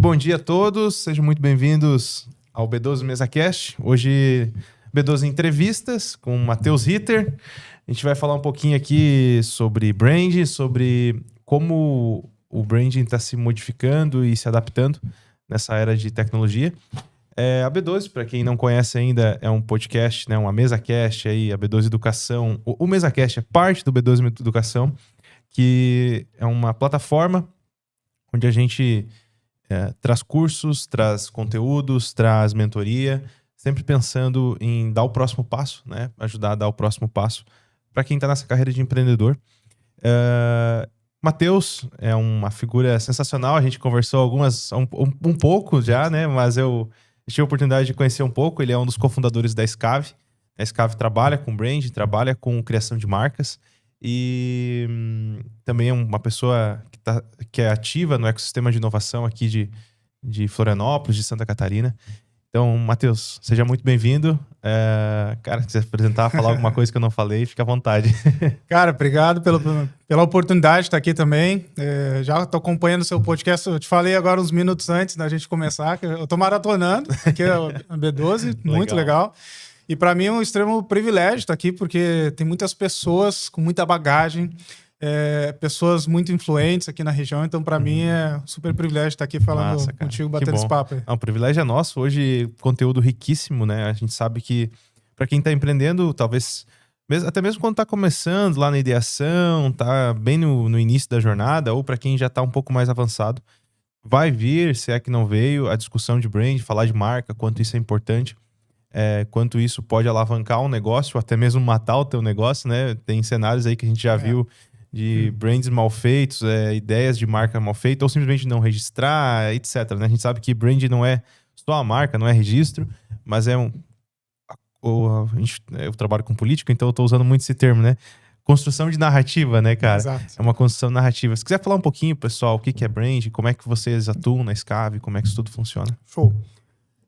Bom dia a todos, sejam muito bem-vindos ao B12 MesaCast. Hoje, B12 Entrevistas com o Matheus Ritter. A gente vai falar um pouquinho aqui sobre branding, sobre como o branding está se modificando e se adaptando nessa era de tecnologia. A B12, para quem não conhece ainda, é um podcast, né, uma MesaCast, aí, a B12 Educação. O MesaCast é parte do B12 Educação, que é uma plataforma onde a gente traz cursos, traz conteúdos, traz mentoria, sempre pensando em dar o próximo passo, né? Ajudar a dar o próximo passo para quem está nessa carreira de empreendedor. Matheus é uma figura sensacional, a gente conversou um pouco já, né? Mas eu tive a oportunidade de conhecer um pouco. Ele é um dos cofundadores da Scave. A Scave trabalha com brand, trabalha com criação de marcas e também é uma pessoa que é ativa no ecossistema de inovação aqui de Florianópolis, de Santa Catarina. Então, Matheus, seja muito bem-vindo. Cara, se quiser apresentar, falar alguma coisa que eu não falei, fica à vontade. Cara, obrigado pela oportunidade de estar aqui também. Já estou acompanhando o seu podcast. Eu te falei agora uns minutos antes da gente começar, que eu estou maratonando. Aqui é a B12, muito legal. E para mim é um extremo privilégio estar aqui, porque tem muitas pessoas com muita bagagem, pessoas muito influentes aqui na região. Então, para mim é um super privilégio estar aqui falando contigo, batendo esse papo aí. O privilégio é nosso. Hoje, conteúdo riquíssimo, né? A gente sabe que para quem está empreendendo, talvez, até mesmo quando está começando lá na ideação, tá bem no início da jornada, ou para quem já está um pouco mais avançado, vai vir, se é que não veio, a discussão de brand, falar de marca, quanto isso é importante. Quanto isso pode alavancar um negócio, ou até mesmo matar o teu negócio, né? Tem cenários aí que a gente já viu de brands mal feitos, ideias de marca mal feitas, ou simplesmente não registrar, etc. Né? A gente sabe que brand não é só a marca, não é registro, mas eu trabalho com política, então eu tô usando muito esse termo, né? Construção de narrativa, né, cara? Exato. É uma construção narrativa. Se quiser falar um pouquinho, pessoal, o que é brand, como é que vocês atuam na Scave, como é que isso tudo funciona? Show.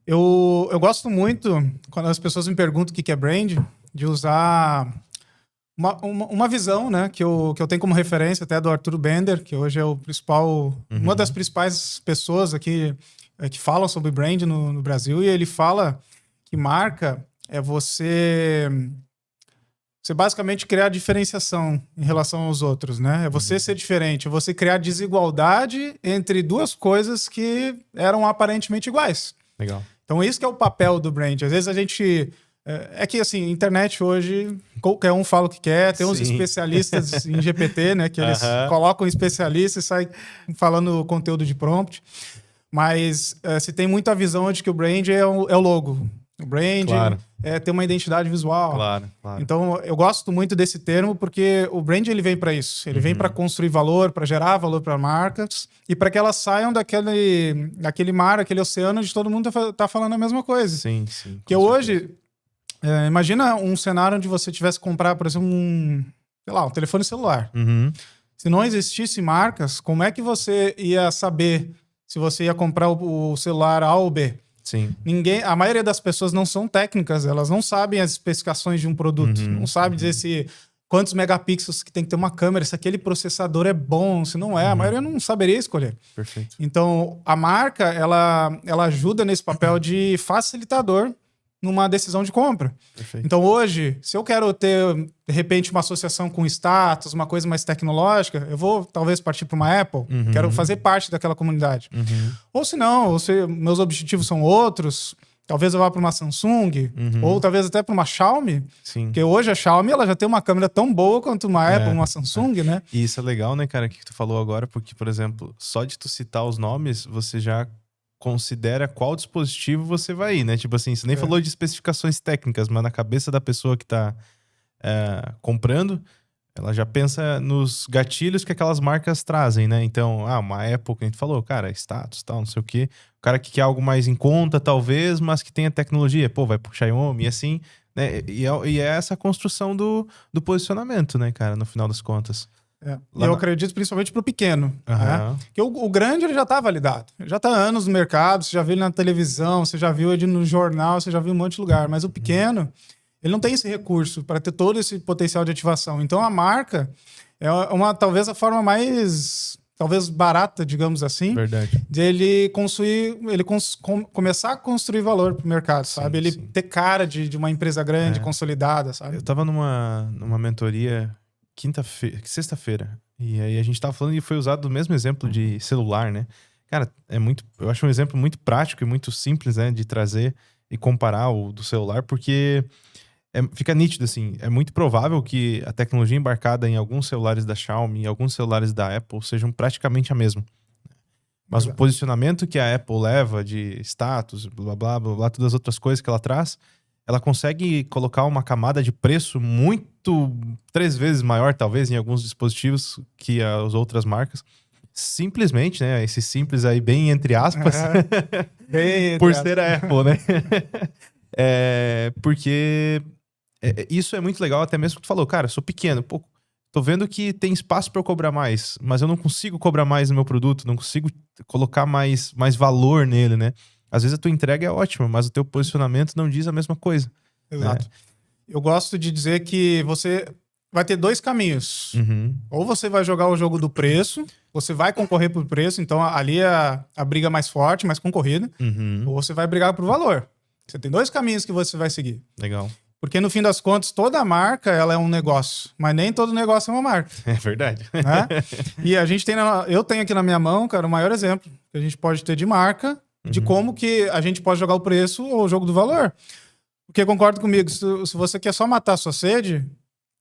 Eu gosto muito, quando as pessoas me perguntam o que é brand, de usar uma visão, né, que eu tenho como referência até do Arturo Bender, que hoje é o principal, uma das principais pessoas aqui que falam sobre brand no Brasil, e ele fala que marca é você basicamente criar diferenciação em relação aos outros, né? É você ser diferente, é você criar desigualdade entre duas coisas que eram aparentemente iguais. Legal. Então, isso que é o papel do brand. Às vezes a gente... que, assim, internet hoje, qualquer um fala o que quer. Tem uns especialistas em GPT, né? Que eles colocam especialista e saem falando conteúdo de prompt. Mas se tem muita visão de que o brand é o logo. O brand é ter uma identidade visual. Claro. Então, eu gosto muito desse termo porque o brand ele vem para isso. Ele vem para construir valor, para gerar valor para marcas e para que elas saiam daquele mar, aquele oceano onde todo mundo tá falando a mesma coisa. Sim. Porque hoje, imagina um cenário onde você tivesse que comprar, por exemplo, um telefone celular. Se não existisse marcas, como é que você ia saber se você ia comprar o celular A ou B? Sim. A maioria das pessoas não são técnicas, elas não sabem as especificações de um produto, não sabem dizer quantos megapixels que tem que ter uma câmera, se aquele processador é bom, se não é, a maioria não saberia escolher. Perfeito. Então, a marca, ela ajuda nesse papel de facilitador numa decisão de compra. Perfeito. Então, hoje, se eu quero ter, de repente, uma associação com status, uma coisa mais tecnológica, eu vou, talvez, partir para uma Apple. Quero fazer parte daquela comunidade. Ou se não, meus objetivos são outros, talvez eu vá para uma Samsung, ou talvez até para uma Xiaomi. Sim. Porque hoje a Xiaomi ela já tem uma câmera tão boa quanto uma Apple, uma Samsung, né? E isso é legal, né, cara, que tu falou agora, porque, por exemplo, só de tu citar os nomes, você já considera qual dispositivo você vai ir, né? Tipo assim, você nem falou de especificações técnicas, mas na cabeça da pessoa que tá comprando, ela já pensa nos gatilhos que aquelas marcas trazem, né? Então, uma Apple, que a gente falou, cara, status, tal, não sei o quê. O cara que quer algo mais em conta, talvez, mas que tenha tecnologia. Pô, vai pro Xiaomi e assim, né? E é essa construção do posicionamento, né, cara, no final das contas. Eu acredito principalmente pro pequeno. Né? Porque o grande ele já tá validado. Ele já tá há anos no mercado, você já viu ele na televisão, você já viu ele no jornal, você já viu em um monte de lugar. Mas o pequeno, ele não tem esse recurso para ter todo esse potencial de ativação. Então a marca é talvez a forma mais talvez barata, digamos assim, Verdade. dele construir, começar a construir valor pro mercado, sabe? Ele Sim. ter cara de uma empresa grande, consolidada, sabe? Eu tava numa mentoria sexta-feira. E aí a gente tava falando e foi usado o mesmo exemplo de celular, né? Cara, eu acho um exemplo muito prático e muito simples, né? De trazer e comparar o do celular, porque fica nítido, assim. É muito provável que a tecnologia embarcada em alguns celulares da Xiaomi e alguns celulares da Apple sejam praticamente a mesma. Mas o posicionamento que a Apple leva de status, blá, blá, blá, blá, todas as outras coisas que ela traz, ela consegue colocar uma camada de preço muito, 3 vezes maior, talvez, em alguns dispositivos que as outras marcas. Simplesmente, né? Esse simples aí, bem entre aspas, por ser a Apple, né? Porque isso é muito legal, até mesmo que tu falou, cara, sou pequeno, pô, tô vendo que tem espaço para eu cobrar mais, mas eu não consigo cobrar mais no meu produto, não consigo colocar mais valor nele, né? Às vezes a tua entrega é ótima, mas o teu posicionamento não diz a mesma coisa. Exato. Né? Eu gosto de dizer que você vai ter 2 caminhos. Uhum. Ou você vai jogar o jogo do preço, você vai concorrer por preço, então ali é a briga mais forte, mais concorrida, ou você vai brigar por valor. Você tem 2 caminhos que você vai seguir. Legal. Porque no fim das contas, toda marca ela é um negócio, mas nem todo negócio é uma marca. É verdade. Né? E a gente eu tenho aqui na minha mão, cara, o maior exemplo que a gente pode ter de marca, de como que a gente pode jogar o preço ou o jogo do valor. Porque concorda comigo, se você quer só matar a sua sede,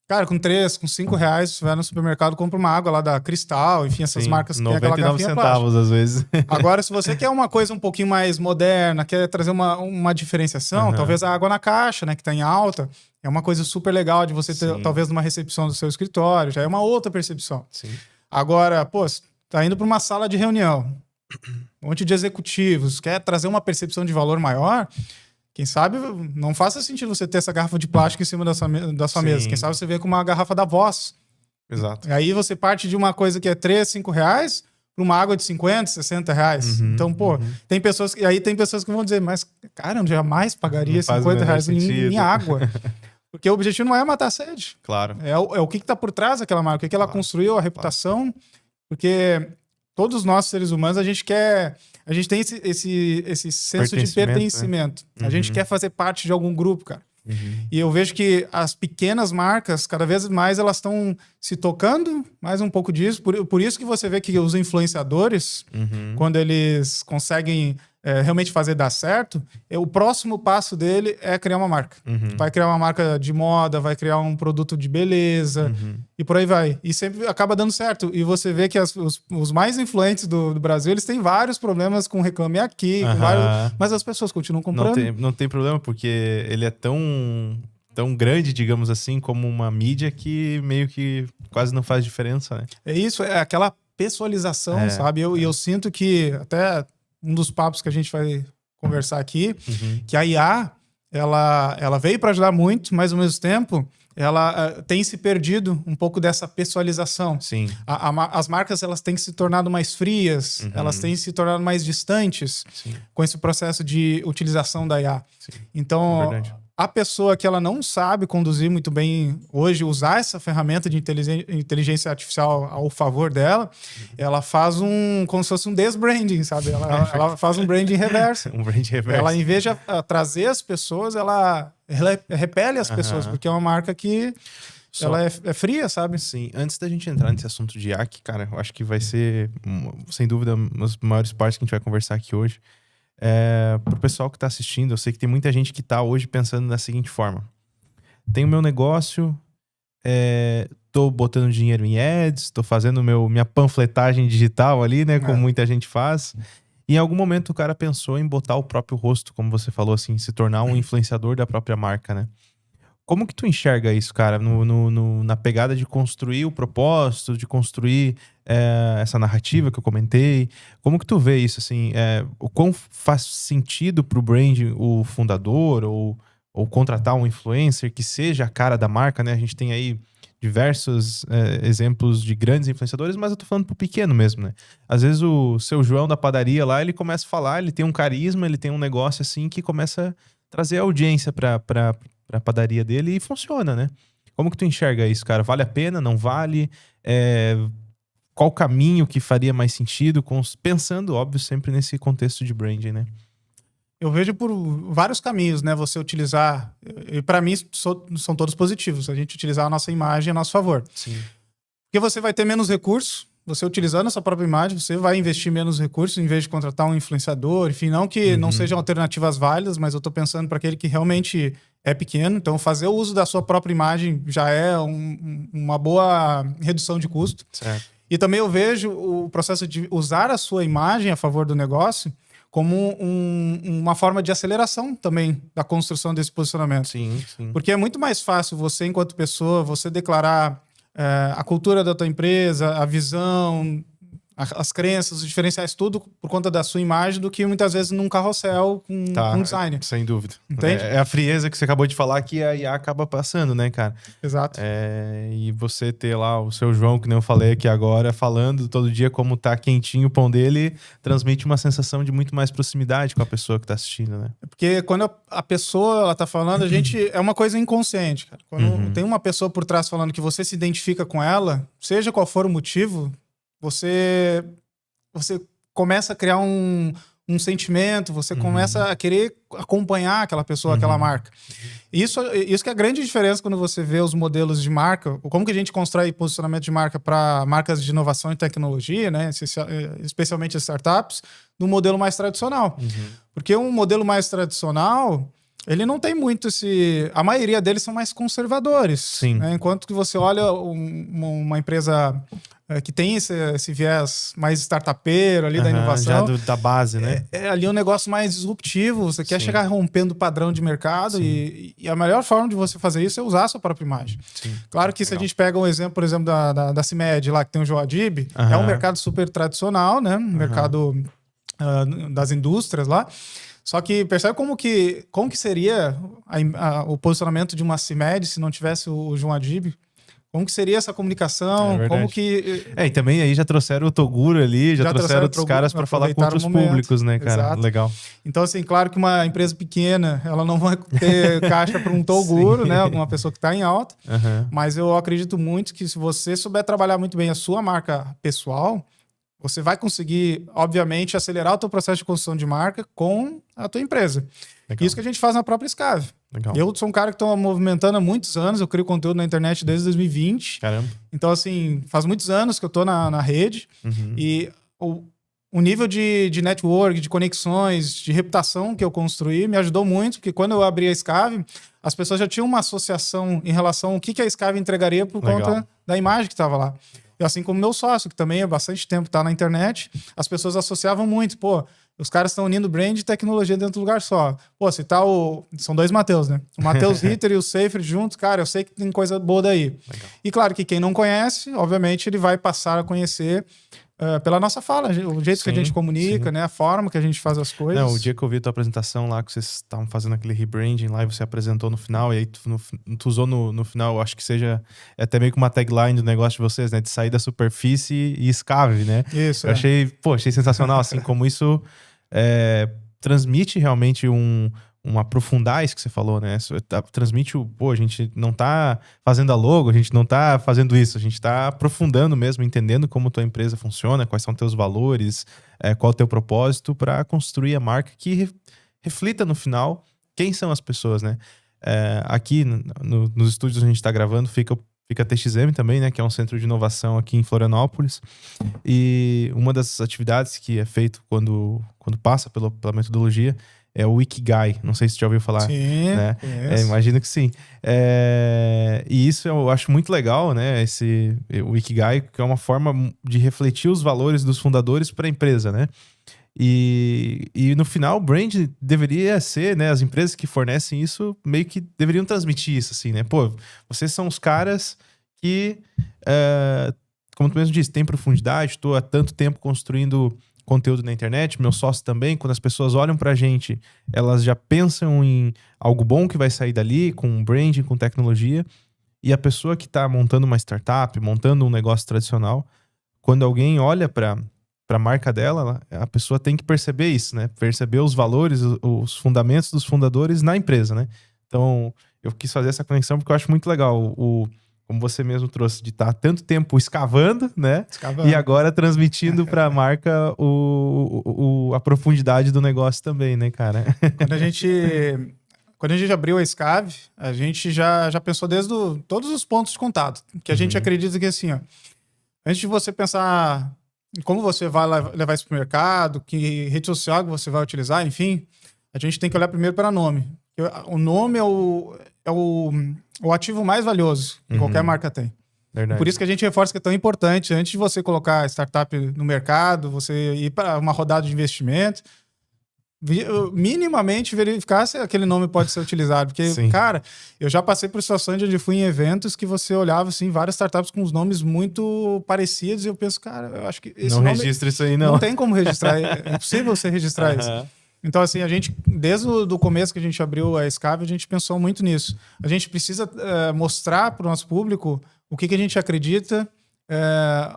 cara, com 3, com 5 reais, se vai no supermercado, compra uma água lá da Cristal, enfim, essas marcas que tem aquela garrafinha 99 centavos às vezes. Agora, se você quer uma coisa um pouquinho mais moderna, quer trazer uma diferenciação, talvez a água na caixa, né, que tá em alta, é uma coisa super legal de você ter, talvez, numa recepção do seu escritório, já é uma outra percepção. Sim. Agora, pô, tá indo para uma sala de reunião, um monte de executivos, quer trazer uma percepção de valor maior, quem sabe não faça sentido você ter essa garrafa de plástico em cima da sua mesa. Quem sabe você vê com uma garrafa da Voss. Exato. E aí você parte de uma coisa que é 3, 5 reais para uma água de 50, 60 reais. Então, pô, tem pessoas que vão dizer, mas, cara, eu jamais pagaria 50 reais em água. Porque o objetivo não é matar a sede. Claro. É o que está por trás daquela marca, o que ela construiu, a reputação. Porque todos nós, seres humanos, a gente tem esse senso de pertencimento. Né? A gente quer fazer parte de algum grupo, cara. E eu vejo que as pequenas marcas, cada vez mais, elas estão se tocando mais um pouco disso. Por isso que você vê que os influenciadores, quando eles conseguem realmente fazer dar certo, o próximo passo dele é criar uma marca. Vai criar uma marca de moda, vai criar um produto de beleza e por aí vai. E sempre acaba dando certo. E você vê que os mais influentes do Brasil, eles têm vários problemas com Reclame Aqui, mas as pessoas continuam comprando. Não tem problema, porque ele é tão grande, digamos assim, como uma mídia que meio que quase não faz diferença, né? É isso, é aquela pessoalização, sabe? E eu sinto que até um dos papos que a gente vai conversar aqui, que a IA, ela veio para ajudar muito, mas ao mesmo tempo ela tem se perdido um pouco dessa pessoalização. Sim. As marcas elas têm se tornado mais frias, elas têm se tornado mais distantes com esse processo de utilização da IA. Sim. Então, a pessoa que ela não sabe conduzir muito bem hoje, usar essa ferramenta de inteligência artificial ao favor dela, ela faz como se fosse um desbranding, sabe? Ela faz um branding reverso. Um branding reverso. Ela, em vez de trazer as pessoas, ela repele as pessoas, porque é uma marca que ela é fria, sabe? Sim. Antes da gente entrar nesse assunto de IA, cara, eu acho que vai ser, sem dúvida, uma das maiores partes que a gente vai conversar aqui hoje. Pro pessoal que tá assistindo, eu sei que tem muita gente que tá hoje pensando da seguinte forma: tenho meu negócio, tô botando dinheiro em ads, tô fazendo minha panfletagem digital ali, né, como muita gente faz. E em algum momento o cara pensou em botar o próprio rosto, como você falou, assim, se tornar um influenciador da própria marca, né? Como que tu enxerga isso, cara, na pegada de construir o propósito, de construir essa narrativa que eu comentei? Como que tu vê isso, assim? O quão faz sentido pro brand o fundador ou contratar um influencer que seja a cara da marca, né? A gente tem aí diversos exemplos de grandes influenciadores, mas eu tô falando pro pequeno mesmo, né? Às vezes o seu João da padaria lá, ele começa a falar, ele tem um carisma, ele tem um negócio assim que começa a trazer audiência pra padaria dele e funciona, né? Como que tu enxerga isso, cara? Vale a pena? Não vale? qual caminho que faria mais sentido, pensando, óbvio, sempre nesse contexto de branding, né? Eu vejo por vários caminhos, né? Você utilizar, e para mim são todos positivos, a gente utilizar a nossa imagem a nosso favor. Sim. Porque você vai ter menos recursos, você utilizando a sua própria imagem, você vai investir menos recursos em vez de contratar um influenciador, enfim, não que não sejam alternativas válidas, mas eu estou pensando para aquele que realmente é pequeno, então fazer o uso da sua própria imagem já é uma boa redução de custo. Certo. E também eu vejo o processo de usar a sua imagem a favor do negócio como uma forma de aceleração também da construção desse posicionamento. Sim, sim. Porque é muito mais fácil você, enquanto pessoa, você declarar a cultura da tua empresa, a visão, as crenças, os diferenciais, tudo por conta da sua imagem, do que muitas vezes num carrossel com um designer. Sem dúvida. Entende? É a frieza que você acabou de falar que a IA acaba passando, né, cara? Exato. E você ter lá o seu João, que nem eu falei aqui agora, falando todo dia como tá quentinho o pão dele, transmite uma sensação de muito mais proximidade com a pessoa que tá assistindo, né? Porque quando a pessoa ela tá falando, a gente é uma coisa inconsciente, cara. Quando tem uma pessoa por trás falando que você se identifica com ela, seja qual for o motivo, você começa a criar um sentimento, você começa a querer acompanhar aquela pessoa, aquela marca. Isso que é a grande diferença quando você vê os modelos de marca, como que a gente constrói posicionamento de marca para marcas de inovação e tecnologia, né, especialmente as startups, no modelo mais tradicional. Porque um modelo mais tradicional, ele não tem muito a maioria deles são mais conservadores. Sim. Né? Enquanto que você olha uma empresa que tem esse viés mais startupeiro ali da inovação. Já da base, né? É ali um negócio mais disruptivo. Você quer chegar rompendo o padrão de mercado e a melhor forma de você fazer isso é usar a sua própria imagem. Sim. Claro que se a gente pega um exemplo, por exemplo, da CIMED lá, que tem o Joadib, é um mercado super tradicional, né? Um mercado das indústrias lá. Só que percebe como que seria o posicionamento de uma CIMED se não tivesse o João Adib? Como que seria essa comunicação? Como que... E também aí já trouxeram o Toguro ali, já trouxeram outros caras para falar com outros públicos, né, cara? Exato. Legal. Então, assim, claro que uma empresa pequena, ela não vai ter caixa para um Toguro, né? Alguma pessoa que está em alta. Mas eu acredito muito que se você souber trabalhar muito bem a sua marca pessoal, você vai conseguir, obviamente, acelerar o teu processo de construção de marca com a tua empresa. Legal. Isso que a gente faz na própria Scave. Legal. Eu sou um cara que estou movimentando há muitos anos, eu crio conteúdo na internet desde 2020. Caramba. Então, assim, faz muitos anos que eu estou na rede. E o nível de network, de conexões, de reputação que eu construí me ajudou muito, porque quando eu abri a Scave, as pessoas já tinham uma associação em relação ao que a Scave entregaria por conta da imagem que estava lá. E assim como meu sócio, que também há bastante tempo está na internet, as pessoas associavam muito. Pô, os caras estão unindo brand e tecnologia dentro do lugar só. Pô, se tá são dois Matheus, né? O Matheus Ritter e o Seifert juntos, cara, eu sei que tem coisa boa daí. Legal. E claro que quem não conhece, obviamente, ele vai passar a conhecer pela nossa fala, o jeito que a gente comunica, né? A forma que a gente faz as coisas. Não, o dia que eu vi a tua apresentação lá, que vocês estavam fazendo aquele rebranding lá e você apresentou no final, e aí tu usou no final, eu acho que seja até meio que uma tagline do negócio de vocês, né? De sair da superfície e Scave, né? Isso, eu achei sensacional, assim, como isso transmite realmente aprofundar isso que você falou, né? Transmite a gente não tá fazendo a logo, a gente não tá fazendo isso, a gente tá aprofundando mesmo, entendendo como tua empresa funciona, quais são teus valores, qual é o teu propósito para construir a marca que reflita no final quem são as pessoas, né? Aqui nos estúdios que a gente tá gravando fica a TXM também, né? Que é um centro de inovação aqui em Florianópolis. E uma das atividades que é feito quando passa pela metodologia é o Ikigai. Não sei se você já ouviu falar. Sim, né? Imagino que sim. E isso eu acho muito legal, né? O Ikigai, que é uma forma de refletir os valores dos fundadores para a empresa, né? E no final, o brand deveria ser, né? As empresas que fornecem isso meio que deveriam transmitir isso, assim, né? Pô, vocês são os caras que, como tu mesmo disse, tem profundidade. Estou há tanto tempo construindo conteúdo na internet, meu sócio também. Quando as pessoas olham pra gente, elas já pensam em algo bom que vai sair dali, com branding, com tecnologia. E a pessoa que tá montando uma startup, montando um negócio tradicional, quando alguém olha pra marca dela, a pessoa tem que perceber isso, né? Perceber os valores, os fundamentos dos fundadores na empresa, né? Então, eu quis fazer essa conexão porque eu acho muito legal. Como como você mesmo trouxe, de estar tanto tempo escavando, né? Escavando. E agora transmitindo para a marca a profundidade do negócio também, né, cara? Quando a gente abriu a Scave, a gente já pensou desde todos os pontos de contato. Que a gente acredita que assim, ó, antes de você pensar em como você vai levar isso para o mercado, que rede social que você vai utilizar, enfim, a gente tem que olhar primeiro para nome. O nome é o ativo mais valioso que qualquer marca tem. Verdade. Por isso que a gente reforça que é tão importante, antes de você colocar startup no mercado, você ir para uma rodada de investimento, minimamente verificar se aquele nome pode ser utilizado. Porque, Sim. cara, eu já passei por situações onde fui em eventos que você olhava, assim, várias startups com os nomes muito parecidos e eu penso, cara, eu acho que esse não nome... registra isso aí, não. Não tem como registrar, é impossível você registrar isso. Então, assim, a gente, desde o começo que a gente abriu a Scave, a gente pensou muito nisso. A gente precisa mostrar para o nosso público o que a gente acredita,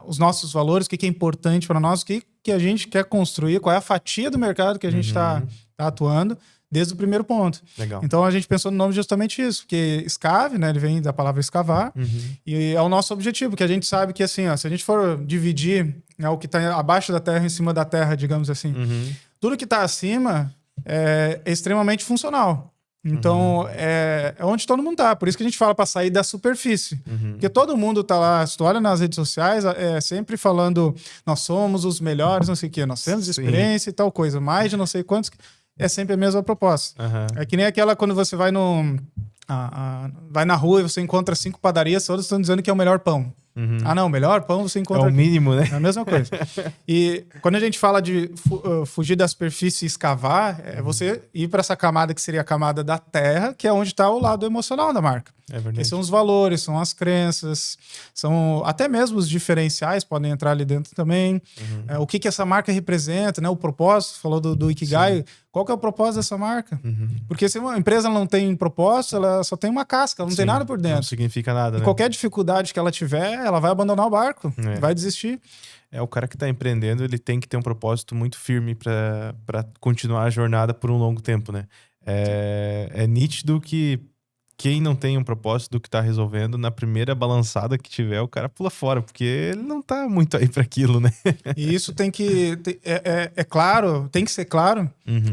os nossos valores, o que é importante para nós, o que a gente quer construir, qual é a fatia do mercado que a gente está atuando, desde o primeiro ponto. Legal. Então, a gente pensou no nome justamente isso, porque Scave, né, ele vem da palavra escavar, e é o nosso objetivo, porque a gente sabe que, assim, ó, se a gente for dividir o que está abaixo da terra, em cima da terra, digamos assim, tudo que está acima é extremamente funcional. Então, é onde todo mundo tá. Por isso que a gente fala para sair da superfície. Porque todo mundo tá lá, se tu olha nas redes sociais, sempre falando, nós somos os melhores, não sei o quê, nós temos experiência e tal coisa, mais de não sei quantos. É sempre a mesma proposta. É que nem aquela quando você vai vai na rua e você encontra 5 padarias, todas estão dizendo que é o melhor pão. Ah, não, o melhor pão você encontra. É o mínimo, né? É a mesma coisa. E quando a gente fala de fugir da superfície e escavar, é você ir para essa camada que seria a camada da terra, que é onde está o lado emocional da marca. É verdade. Que são os valores, são as crenças, são até mesmo os diferenciais podem entrar ali dentro também. O que essa marca representa, né? O propósito, falou do Ikigai. Sim. Qual que é o propósito dessa marca? Porque se uma empresa não tem propósito, ela só tem uma casca, ela não tem nada por dentro. Não significa nada, né? Qualquer dificuldade que ela tiver, ela vai abandonar o barco, vai desistir. O cara que está empreendendo, ele tem que ter um propósito muito firme para continuar a jornada por um longo tempo, né? É nítido que quem não tem um propósito do que está resolvendo, na primeira balançada que tiver, o cara pula fora, porque ele não tá muito aí para aquilo, né? E isso tem que... claro, tem que ser claro,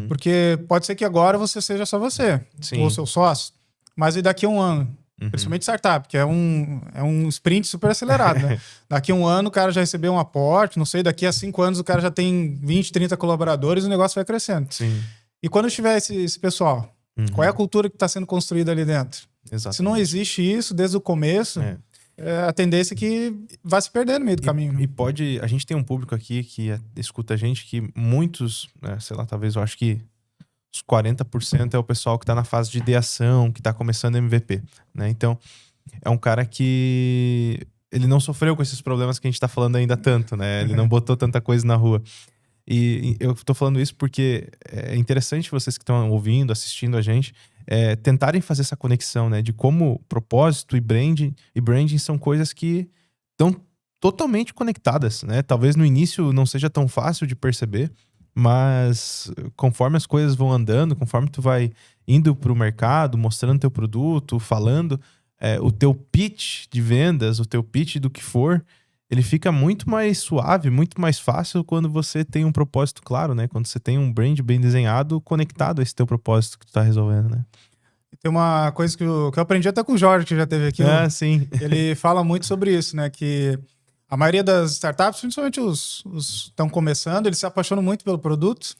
porque pode ser que agora você seja só você, ou seu sócio, mas e daqui a um ano? Principalmente startup, que é um sprint super acelerado, né? Daqui a um ano o cara já recebeu um aporte, não sei, daqui a 5 anos o cara já tem 20, 30 colaboradores e o negócio vai crescendo. Sim. E quando tiver esse pessoal, qual é a cultura que está sendo construída ali dentro? Exatamente. Se não existe isso desde o começo, a tendência é que vai se perder no meio do caminho. Né? E a gente tem um público aqui que escuta a gente, que muitos, sei lá, talvez eu acho que os 40% é o pessoal que está na fase de ideação, que está começando MVP, né? Então, é um cara que ele não sofreu com esses problemas que a gente está falando ainda tanto, né? Ele não botou tanta coisa na rua. E eu tô falando isso porque é interessante vocês que estão ouvindo, assistindo a gente, tentarem fazer essa conexão, né? De como propósito e branding são coisas que estão totalmente conectadas, né? Talvez no início não seja tão fácil de perceber, mas conforme as coisas vão andando, conforme tu vai indo pro mercado, mostrando teu produto, falando, o teu pitch de vendas, o teu pitch do que for, ele fica muito mais suave, muito mais fácil quando você tem um propósito claro, né? Quando você tem um brand bem desenhado, conectado a esse teu propósito que tu tá resolvendo, né? Tem uma coisa que eu aprendi até com o Jorge, que já teve aqui. Sim. Ele fala muito sobre isso, né? Que a maioria das startups, principalmente os estão começando, eles se apaixonam muito pelo produto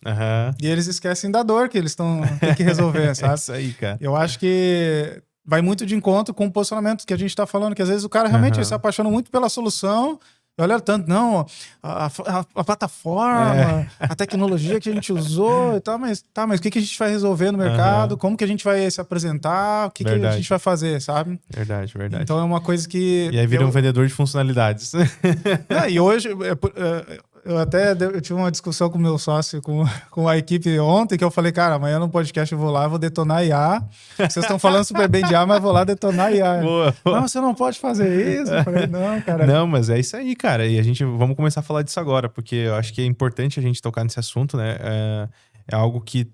e eles esquecem da dor que eles têm que resolver, sabe? É isso aí, cara. Eu acho que vai muito de encontro com o posicionamento que a gente está falando, que às vezes o cara realmente ele se apaixona muito pela solução, olha tanto, não, a plataforma, a tecnologia que a gente usou e tal, mas o que a gente vai resolver no mercado, como que a gente vai se apresentar, o que a gente vai fazer, sabe? Verdade. Então é uma coisa que... E aí vira um vendedor de funcionalidades. E hoje... Eu tive uma discussão com o meu sócio, com a equipe ontem, que eu falei, cara, amanhã no podcast eu vou lá, vou detonar IA. Vocês estão falando super bem de IA, mas eu vou lá detonar IA. Boa. Não, você não pode fazer isso. Eu falei, não, cara. Não, mas é isso aí, cara. E vamos começar a falar disso agora, porque eu acho que é importante a gente tocar nesse assunto, né? É algo que,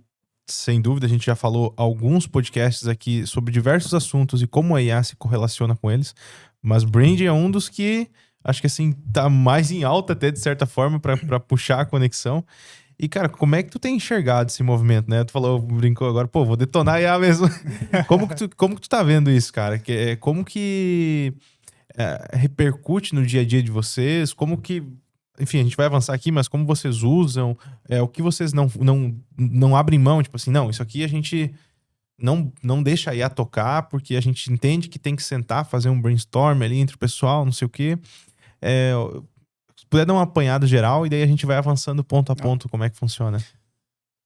sem dúvida, a gente já falou alguns podcasts aqui sobre diversos assuntos e como a IA se correlaciona com eles, Mas brand é um dos que acho que assim tá mais em alta até de certa forma pra puxar a conexão. E, cara, como é que tu tem enxergado esse movimento, né? Tu falou, brincou agora, pô, vou detonar a IA mesmo. Como que tu tá vendo isso, cara? Como que repercute no dia a dia de vocês? Como que... Enfim, a gente vai avançar aqui, mas como vocês usam? O que vocês não abrem mão? Tipo assim, não, isso aqui a gente não deixa a IA tocar, porque a gente entende que tem que sentar, fazer um brainstorm ali entre o pessoal, não sei o quê. Se puder dar uma apanhada geral e daí a gente vai avançando ponto a ponto como é que funciona.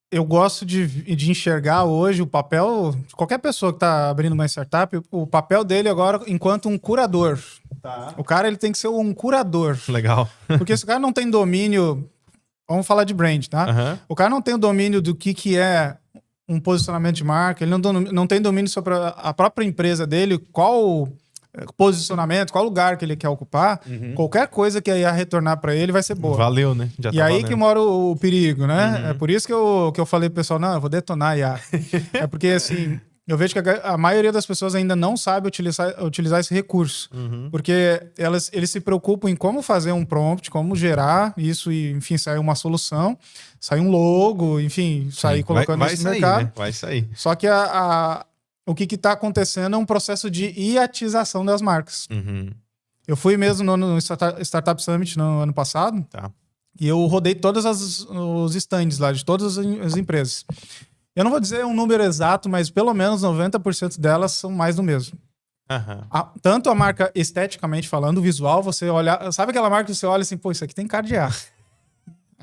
Eu gosto de enxergar hoje o papel de qualquer pessoa que está abrindo uma startup, o papel dele agora enquanto um curador. Tá. O cara ele tem que ser um curador. Legal. Porque se o cara não tem domínio, vamos falar de brand, tá? Uhum. O cara não tem o domínio do que é um posicionamento de marca, ele não tem domínio sobre a própria empresa dele, qual posicionamento, qual lugar que ele quer ocupar, qualquer coisa que a IA retornar para ele vai ser boa. Valeu, né? Já e tá aí valendo. que mora o perigo, né? É por isso que eu falei pro pessoal, não, eu vou detonar a IA. É porque, assim, eu vejo que a maioria das pessoas ainda não sabe utilizar esse recurso. Porque eles se preocupam em como fazer um prompt, como gerar isso e, enfim, sair uma solução, sair um logo, enfim, sair colocando isso no mercado. Né? Vai sair. Só que o que está acontecendo é um processo de iatização das marcas. Eu fui mesmo no Startup Summit no ano passado. Tá. E eu rodei todos os stands lá, de todas as empresas. Eu não vou dizer um número exato, mas pelo menos 90% delas são mais do mesmo. Tanto a marca esteticamente falando, o visual, você olha... Sabe aquela marca que você olha assim, pô, isso aqui tem cara de A.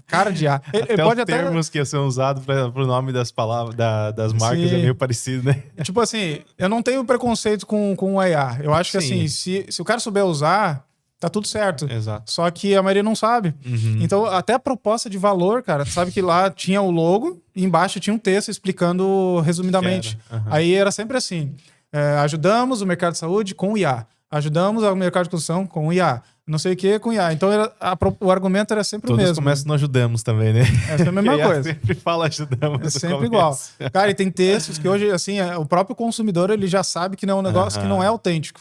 Cara de A. Até os termos que são usados para o nome das palavras, das marcas. Sim. É meio parecido, né? Tipo assim, eu não tenho preconceito com o IA. Eu acho que assim, se o cara souber usar, tá tudo certo. Exato. Só que a maioria não sabe. Então, até a proposta de valor, cara, sabe que lá tinha o logo e embaixo tinha um texto explicando resumidamente. Aí era sempre assim, ajudamos o mercado de saúde com o IA. Ajudamos o mercado de construção com o IA. Não sei o que com IA. Então, o argumento era sempre o mesmo. Todos começam no ajudamos também, né? Essa é a mesma coisa. Sempre fala ajudamos. É sempre igual. Cara, e tem textos que hoje, assim, o próprio consumidor, ele já sabe que não é um negócio que não é autêntico.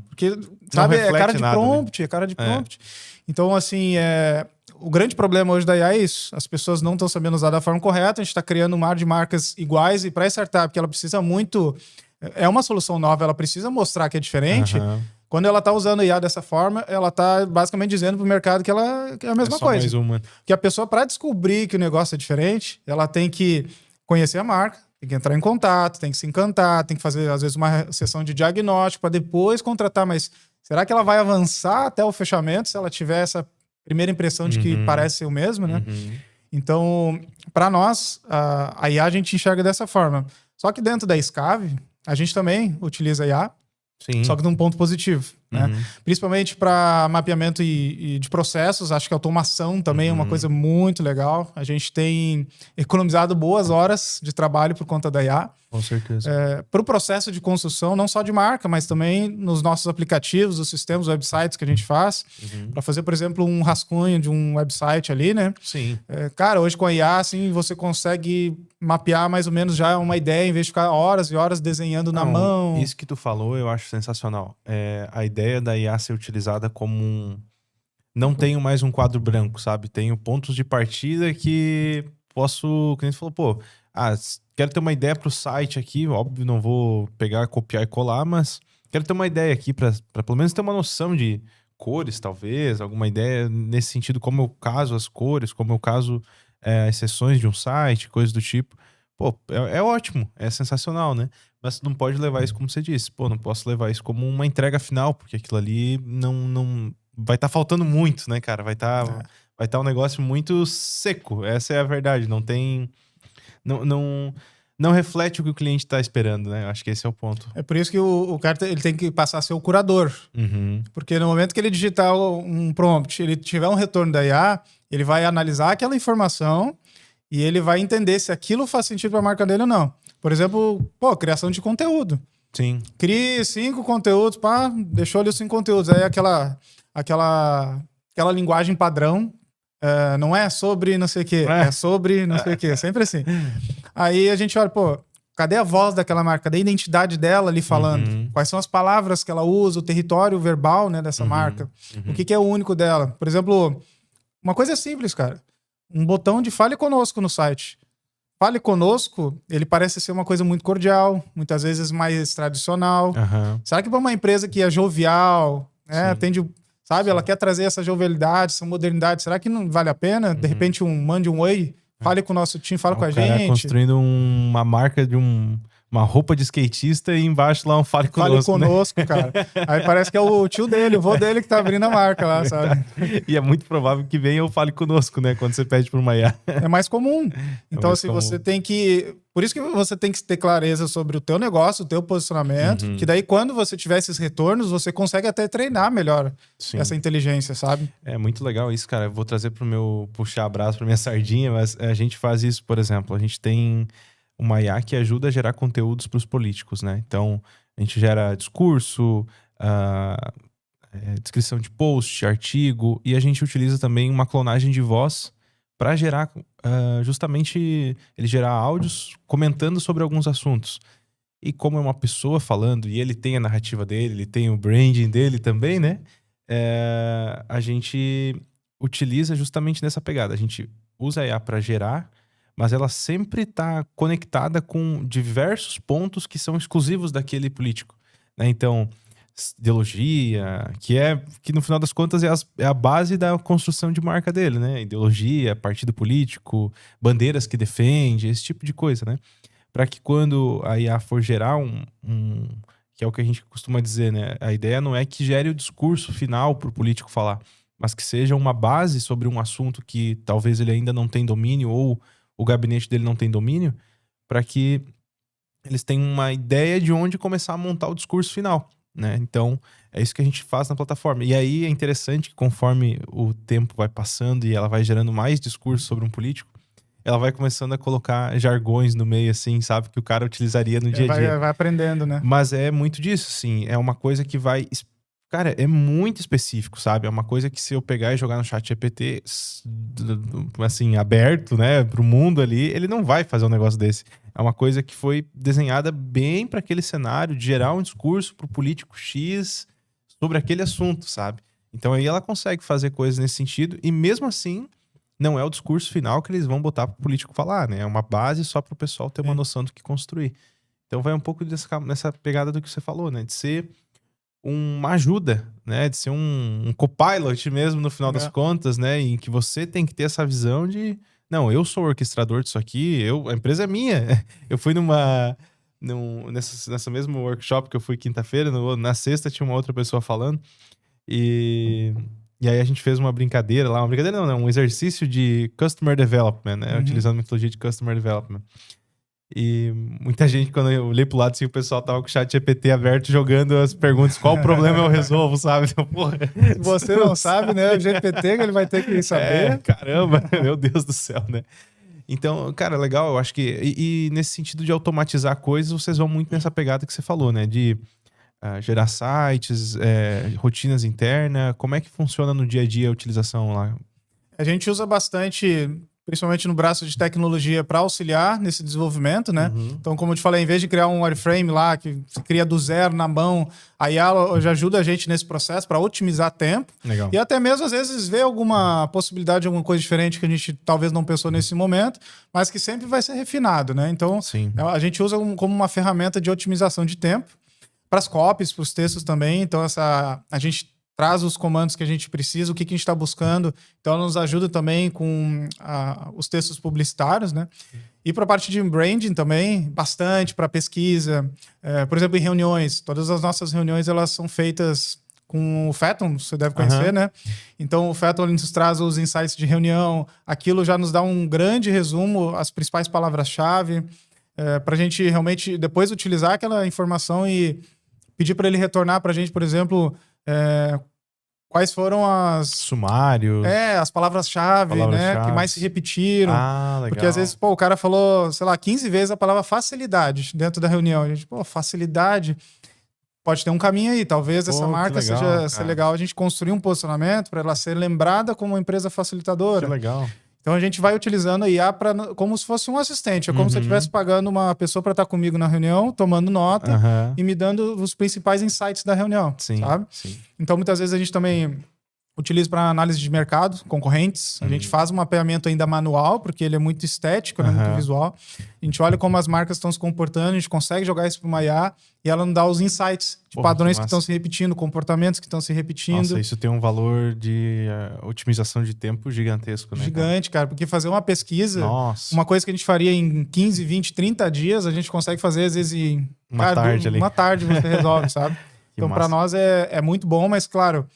Porque, sabe, é cara de prompt, né? É cara de prompt. Então, assim, o grande problema hoje da IA é isso. As pessoas não estão sabendo usar da forma correta. A gente está criando um mar de marcas iguais e para essa startup que ela precisa muito... É uma solução nova, ela precisa mostrar que é diferente... Quando ela está usando a IA dessa forma, ela está basicamente dizendo para o mercado que ela é a mesma coisa. Mais uma. Que a pessoa, para descobrir que o negócio é diferente, ela tem que conhecer a marca, tem que entrar em contato, tem que se encantar, tem que fazer, às vezes, uma sessão de diagnóstico para depois contratar. Mas será que ela vai avançar até o fechamento se ela tiver essa primeira impressão de que parece ser o mesmo, né? Então, para nós, a IA a gente enxerga dessa forma. Só que dentro da Scave, a gente também utiliza a IA. Sim. Só que num ponto positivo, né? Principalmente para mapeamento e de processos, acho que a automação também é uma coisa muito legal. A gente tem economizado boas horas de trabalho por conta da IA. Com certeza. Para o processo de construção, não só de marca, mas também nos nossos aplicativos, os sistemas, websites que a gente faz, para fazer, por exemplo, um rascunho de um website ali, né? Sim. Cara, hoje com a IA, assim, você consegue mapear mais ou menos já uma ideia, em vez de ficar horas e horas desenhando na mão. Isso que tu falou, eu acho sensacional. A ideia da IA ser utilizada como não tenho mais um quadro branco, sabe? Tenho pontos de partida que posso... Que nem você falou, pô... quero ter uma ideia para o site aqui, óbvio, não vou pegar, copiar e colar, mas quero ter uma ideia aqui para pelo menos ter uma noção de cores, talvez, alguma ideia nesse sentido, como eu caso as cores, como eu caso as seções de um site, coisas do tipo. Pô, é ótimo, é sensacional, né? Mas não pode levar isso como você disse. Pô, não posso levar isso como uma entrega final, porque aquilo ali não vai estar faltando muito, né, cara? Vai estar um negócio muito seco, essa é a verdade, não tem... Não reflete o que o cliente está esperando, né? Acho que esse é o ponto. É por isso que o cara ele tem que passar a ser o curador. Porque no momento que ele digitar um prompt, ele tiver um retorno da IA, ele vai analisar aquela informação e ele vai entender se aquilo faz sentido para a marca dele ou não. Por exemplo, criação de conteúdo. Sim. Crie 5 conteúdos, deixou ali os 5 conteúdos. Aí aquela linguagem padrão, não é sobre não sei o quê, é sobre não sei o quê. Sempre assim. Aí a gente olha, o cadê a voz daquela marca? Cadê a identidade dela ali falando? Quais são as palavras que ela usa, o território verbal, né, dessa marca? O que é o único dela? Por exemplo, uma coisa simples, cara. Um botão de Fale Conosco no site. Fale Conosco, ele parece ser uma coisa muito cordial, muitas vezes mais tradicional. Será que para uma empresa que é jovial, né, atende, sabe, ela quer trazer essa jovialidade, essa modernidade, será que não vale a pena? De repente, mande um oi, fale com o nosso time, fale com a gente. Construindo uma marca de uma roupa de skatista e embaixo lá um Fale Conosco. Fale Conosco, né? Cara. Aí parece que é o tio dele, o vô dele que tá abrindo a marca lá, sabe? E é muito provável que venha o Fale Conosco, né? Quando você pede por uma IA. É mais comum. Então, assim, você tem que... Por isso que você tem que ter clareza sobre o teu negócio, o teu posicionamento, que daí quando você tiver esses retornos, você consegue até treinar melhor essa inteligência, sabe? É muito legal isso, cara. Eu vou trazer pro meu puxar abraço, pra minha sardinha, mas a gente faz isso, por exemplo, a gente tem uma IA que ajuda a gerar conteúdos para os políticos, né? Então, a gente gera discurso, descrição de post, artigo, e a gente utiliza também uma clonagem de voz para gerar, justamente, ele gerar áudios comentando sobre alguns assuntos. E como é uma pessoa falando, e ele tem a narrativa dele, ele tem o branding dele também, né? A gente utiliza justamente nessa pegada. A gente usa a IA para gerar, mas ela sempre está conectada com diversos pontos que são exclusivos daquele político, né? Então, ideologia, que no final das contas é a base da construção de marca dele, né? Ideologia, partido político, bandeiras que defende, esse tipo de coisa, né? Para que quando a IA for gerar que é o que a gente costuma dizer, né? A ideia não é que gere o discurso final para o político falar, mas que seja uma base sobre um assunto que talvez ele ainda não tem domínio ou o gabinete dele não tem domínio, para que eles tenham uma ideia de onde começar a montar o discurso final, né? Então, é isso que a gente faz na plataforma. E aí é interessante que conforme o tempo vai passando e ela vai gerando mais discurso sobre um político, ela vai começando a colocar jargões no meio, assim, sabe? Que o cara utilizaria no dia a dia. Vai aprendendo, né? Mas é muito disso, assim. É uma coisa que vai... Cara, é muito específico, sabe? É uma coisa que se eu pegar e jogar no chat GPT, assim, aberto, né, pro mundo ali, ele não vai fazer um negócio desse. É uma coisa que foi desenhada bem para aquele cenário, de gerar um discurso pro político X sobre aquele assunto, sabe? Então aí ela consegue fazer coisas nesse sentido, e mesmo assim, não é o discurso final que eles vão botar pro político falar, né? É uma base só pro pessoal ter uma noção do que construir. Então vai um pouco nessa pegada do que você falou, né? De ser uma ajuda, né? De ser um copilot mesmo, no final das contas, né? Em que você tem que ter essa visão de... Não, eu sou o orquestrador disso aqui, a empresa é minha. Eu fui nessa mesmo workshop que eu fui quinta-feira, na sexta tinha uma outra pessoa falando, e aí a gente fez uma brincadeira lá, um exercício de Customer Development, né? Utilizando a metodologia de Customer Development. E muita gente, quando eu olhei pro lado, assim, o pessoal tava com o chat GPT aberto, jogando as perguntas, qual o problema eu resolvo, sabe? Então, porra, se você não sabe, né? O GPT ele vai ter que saber. Caramba, meu Deus do céu, né? Então, cara, legal, eu acho que... E nesse sentido de automatizar coisas, vocês vão muito nessa pegada que você falou, né? De gerar sites, rotinas internas. Como é que funciona no dia a dia a utilização lá? A gente usa bastante... principalmente no braço de tecnologia, para auxiliar nesse desenvolvimento, né? Então, como eu te falei, em vez de criar um wireframe lá, que se cria do zero na mão, a IA já ajuda a gente nesse processo para otimizar tempo. Legal. E até mesmo, às vezes, ver alguma possibilidade de alguma coisa diferente que a gente talvez não pensou nesse momento, mas que sempre vai ser refinado, né? Então, sim, a gente usa como uma ferramenta de otimização de tempo, para as copies, para os textos também. Então, a gente traz os comandos que a gente precisa, o que a gente está buscando. Então, ela nos ajuda também com os textos publicitários, né? E para a parte de branding também, bastante para pesquisa. Por exemplo, em reuniões. Todas as nossas reuniões, elas são feitas com o Phaeton, você deve conhecer, né? Então, o Phaeton nos traz os insights de reunião. Aquilo já nos dá um grande resumo, as principais palavras-chave, para a gente realmente depois utilizar aquela informação e pedir para ele retornar para a gente, por exemplo... quais foram sumários, as palavras-chave, né, que mais se repetiram. Legal. Porque às vezes, o cara falou, sei lá, 15 vezes a palavra facilidade dentro da reunião. A gente, facilidade, pode ter um caminho aí. Talvez essa marca seja legal a gente construir um posicionamento para ela ser lembrada como uma empresa facilitadora. Que legal. Então a gente vai utilizando a IA como se fosse um assistente. É como se eu estivesse pagando uma pessoa para estar comigo na reunião, tomando nota e me dando os principais insights da reunião, sabe? Sim. Então muitas vezes a gente também utiliza para análise de mercado, concorrentes. A gente faz um mapeamento ainda manual, porque ele é muito estético, né, muito visual. A gente olha como as marcas estão se comportando, a gente consegue jogar isso para uma IA e ela nos dá os insights de padrões que estão se repetindo, comportamentos que estão se repetindo. Nossa, isso tem um valor de otimização de tempo gigantesco, né? Gigante, cara, porque fazer uma pesquisa, uma coisa que a gente faria em 15, 20, 30 dias, a gente consegue fazer às vezes em uma tarde você resolve, sabe? Então para nós é muito bom, mas claro,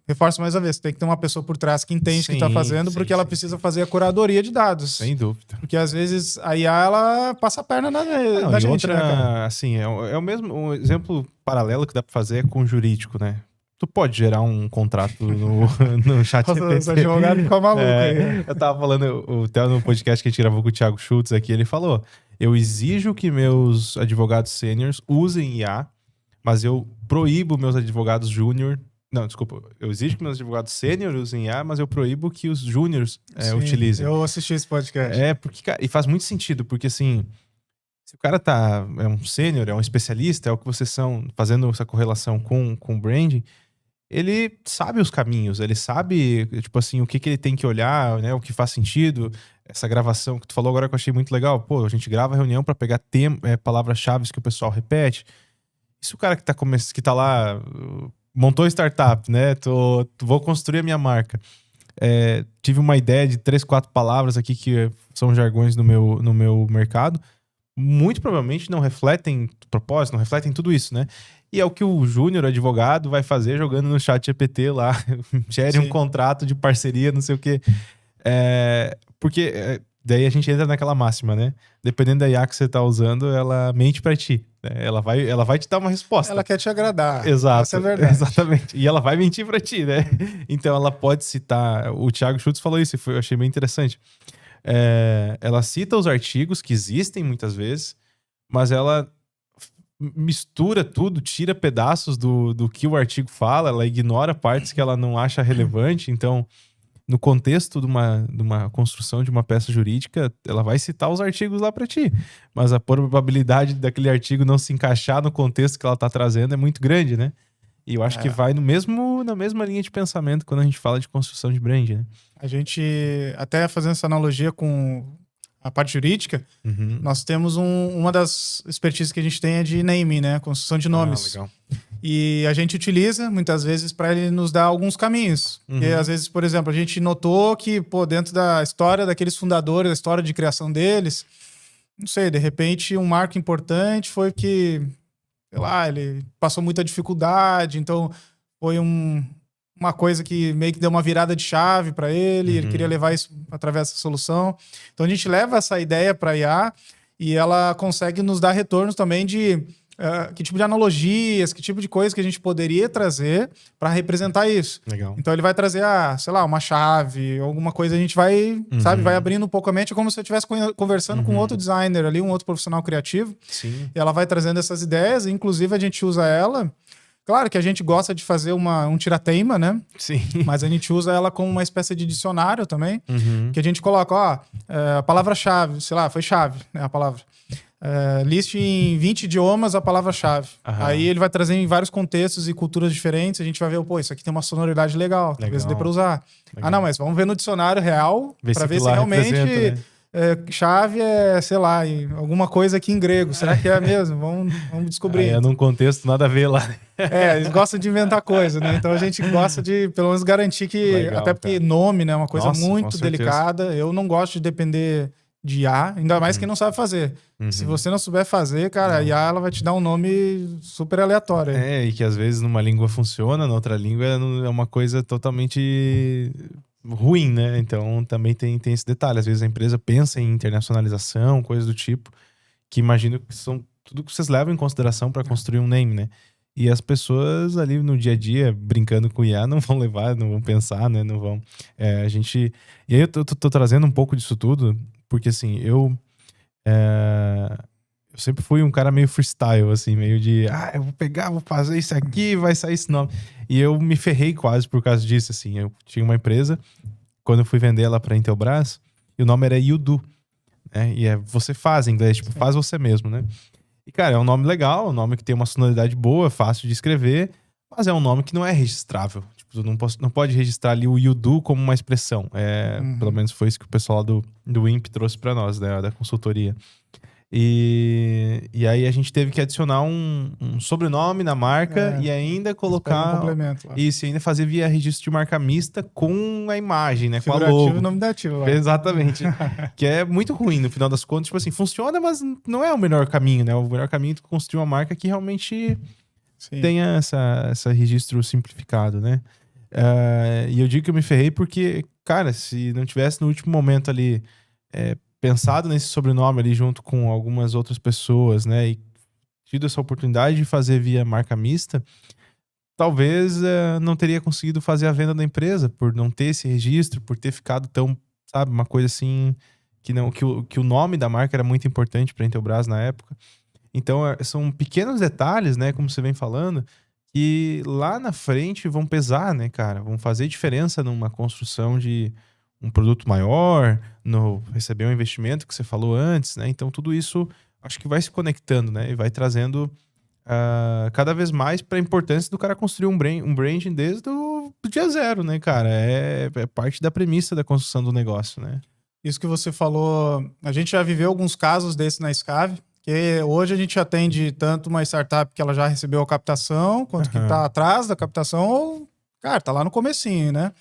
reforço mais uma vez, tem que ter uma pessoa por trás que entende o que está fazendo, porque ela precisa fazer a curadoria de dados. Sem dúvida. Porque às vezes a IA, ela passa a perna na gente, outra, né, cara? Assim, é o mesmo um exemplo paralelo que dá para fazer com o jurídico, né? Tu pode gerar um contrato no chat GPT. Os advogados ficam malucos aí. Eu tava falando, até no podcast que a gente gravou com o Thiago Schultz aqui, ele falou, eu exijo que meus advogados sêniors usem IA, mas eu proíbo meus advogados júnior. Não, desculpa. Eu exijo que meus advogados sênior usem IA, mas eu proíbo que os júniors utilizem. Eu assisti esse podcast. Porque, cara, e faz muito sentido, porque assim, se o cara é um sênior, é um especialista, é o que vocês são, fazendo essa correlação com o branding, ele sabe os caminhos, ele sabe, tipo assim, o que ele tem que olhar, né, o que faz sentido. Essa gravação que tu falou agora que eu achei muito legal. Pô, a gente grava a reunião para pegar palavras-chave que o pessoal repete. E se o cara que tá lá montou startup, né? Vou construir a minha marca. Tive uma ideia de 3, 4 palavras aqui que são jargões no meu mercado. Muito provavelmente não refletem propósito, não refletem tudo isso, né? E é o que o júnior advogado vai fazer jogando no chat GPT lá. Gere um contrato de parceria, não sei o quê. Porque daí a gente entra naquela máxima, né? Dependendo da IA que você tá usando, ela mente pra ti. Ela vai te dar uma resposta. Ela quer te agradar. Exato. Essa é a verdade. Exatamente. E ela vai mentir pra ti, né? Então ela pode citar... O Thiago Schultz falou isso, eu achei bem interessante. Ela cita os artigos que existem muitas vezes, mas ela mistura tudo, tira pedaços do que o artigo fala, ela ignora partes que ela não acha relevante. Então, no contexto de uma construção de uma peça jurídica, ela vai citar os artigos lá para ti. Mas a probabilidade daquele artigo não se encaixar no contexto que ela tá trazendo é muito grande, né? E eu acho que vai na mesma linha de pensamento quando a gente fala de construção de brand, né? A gente, até fazendo essa analogia com a parte jurídica, nós temos uma das expertises que a gente tem é de naming, né? Construção de nomes. Legal. E a gente utiliza, muitas vezes, para ele nos dar alguns caminhos. Porque, às vezes, por exemplo, a gente notou que, dentro da história daqueles fundadores, da história de criação deles, não sei, de repente, um marco importante foi que, sei lá, ele passou muita dificuldade, então foi uma coisa que meio que deu uma virada de chave para ele, ele queria levar isso através dessa solução. Então, a gente leva essa ideia para a IA e ela consegue nos dar retornos também de que tipo de analogias, que tipo de coisa que a gente poderia trazer para representar isso. Legal. Então ele vai trazer, sei lá, uma chave, alguma coisa, a gente vai, sabe, vai abrindo um pouco a mente, como se eu estivesse conversando com outro designer ali, um outro profissional criativo. Sim. E ela vai trazendo essas ideias, e inclusive a gente usa ela. Claro que a gente gosta de fazer um tirateima, né? Sim. Mas a gente usa ela como uma espécie de dicionário também, que a gente coloca, a palavra-chave, sei lá, foi chave, né, a palavra. Liste em 20 idiomas a palavra-chave. Aí ele vai trazer em vários contextos e culturas diferentes. A gente vai ver, isso aqui tem uma sonoridade legal. Talvez dê pra usar. Legal. Não, mas vamos ver no dicionário real pra ver se realmente né? chave sei lá, alguma coisa aqui em grego. Será que é mesmo? Vamos descobrir. É num contexto nada a ver lá. Eles gostam de inventar coisa, né? Então a gente gosta de, pelo menos, garantir que... Legal, até porque nome, né? É uma coisa muito com delicada. Eu não gosto de depender de IA, ainda mais quem não sabe fazer. Se você não souber fazer, cara, a IA ela vai te dar um nome super aleatório. E que às vezes numa língua funciona, na outra língua é uma coisa totalmente ruim, né? Então também tem esse detalhe. Às vezes a empresa pensa em internacionalização, coisas do tipo, que imagino que são tudo que vocês levam em consideração para construir um name, né? E as pessoas ali no dia a dia, brincando com IA, não vão levar, não vão pensar, né? Não vão... E aí eu tô trazendo um pouco disso tudo, porque assim, eu sempre fui um cara meio freestyle, assim, meio de... eu vou pegar, vou fazer isso aqui, vai sair esse nome. E eu me ferrei quase por causa disso, assim. Eu tinha uma empresa quando eu fui vender ela pra Intelbras, e o nome era You-Do, né? E é você faz em inglês, tipo, faz você mesmo, né? E, cara, é um nome legal, um nome que tem uma sonoridade boa, fácil de escrever, mas é um nome que não é registrável. Tipo, tu não pode registrar ali o You-Do como uma expressão. Pelo menos foi isso que o pessoal lá do INPE trouxe pra nós, né? Da consultoria. E aí a gente teve que adicionar um sobrenome na marca e ainda colocar... Um complemento lá. Isso, e ainda fazer via registro de marca mista com a imagem, né? Com a Figurativo logo. e nominativo lá. Exatamente. Que é muito ruim, no final das contas. Tipo assim, funciona, mas não é o melhor caminho, né? O melhor caminho é tu construir uma marca que realmente tenha esse registro simplificado, né? E eu digo que eu me ferrei porque, cara, se não tivesse no último momento ali pensado nesse sobrenome ali junto com algumas outras pessoas, né? E tido essa oportunidade de fazer via marca mista, talvez não teria conseguido fazer a venda da empresa por não ter esse registro, por ter ficado tão, sabe, uma coisa assim que o nome da marca era muito importante para a Intelbras na época. Então são pequenos detalhes, né, como você vem falando, que lá na frente vão pesar, né, cara, vão fazer diferença numa construção de um produto maior, no receber um investimento que você falou antes, né? Então tudo isso acho que vai se conectando, né, e vai trazendo cada vez mais para a importância do cara construir um branding desde o dia zero, né, cara? É parte da premissa da construção do negócio, né? Isso que você falou, a gente já viveu alguns casos desses na Scave, que hoje a gente atende tanto uma startup que ela já recebeu a captação, quanto que está atrás da captação, ou, cara, tá lá no comecinho, né?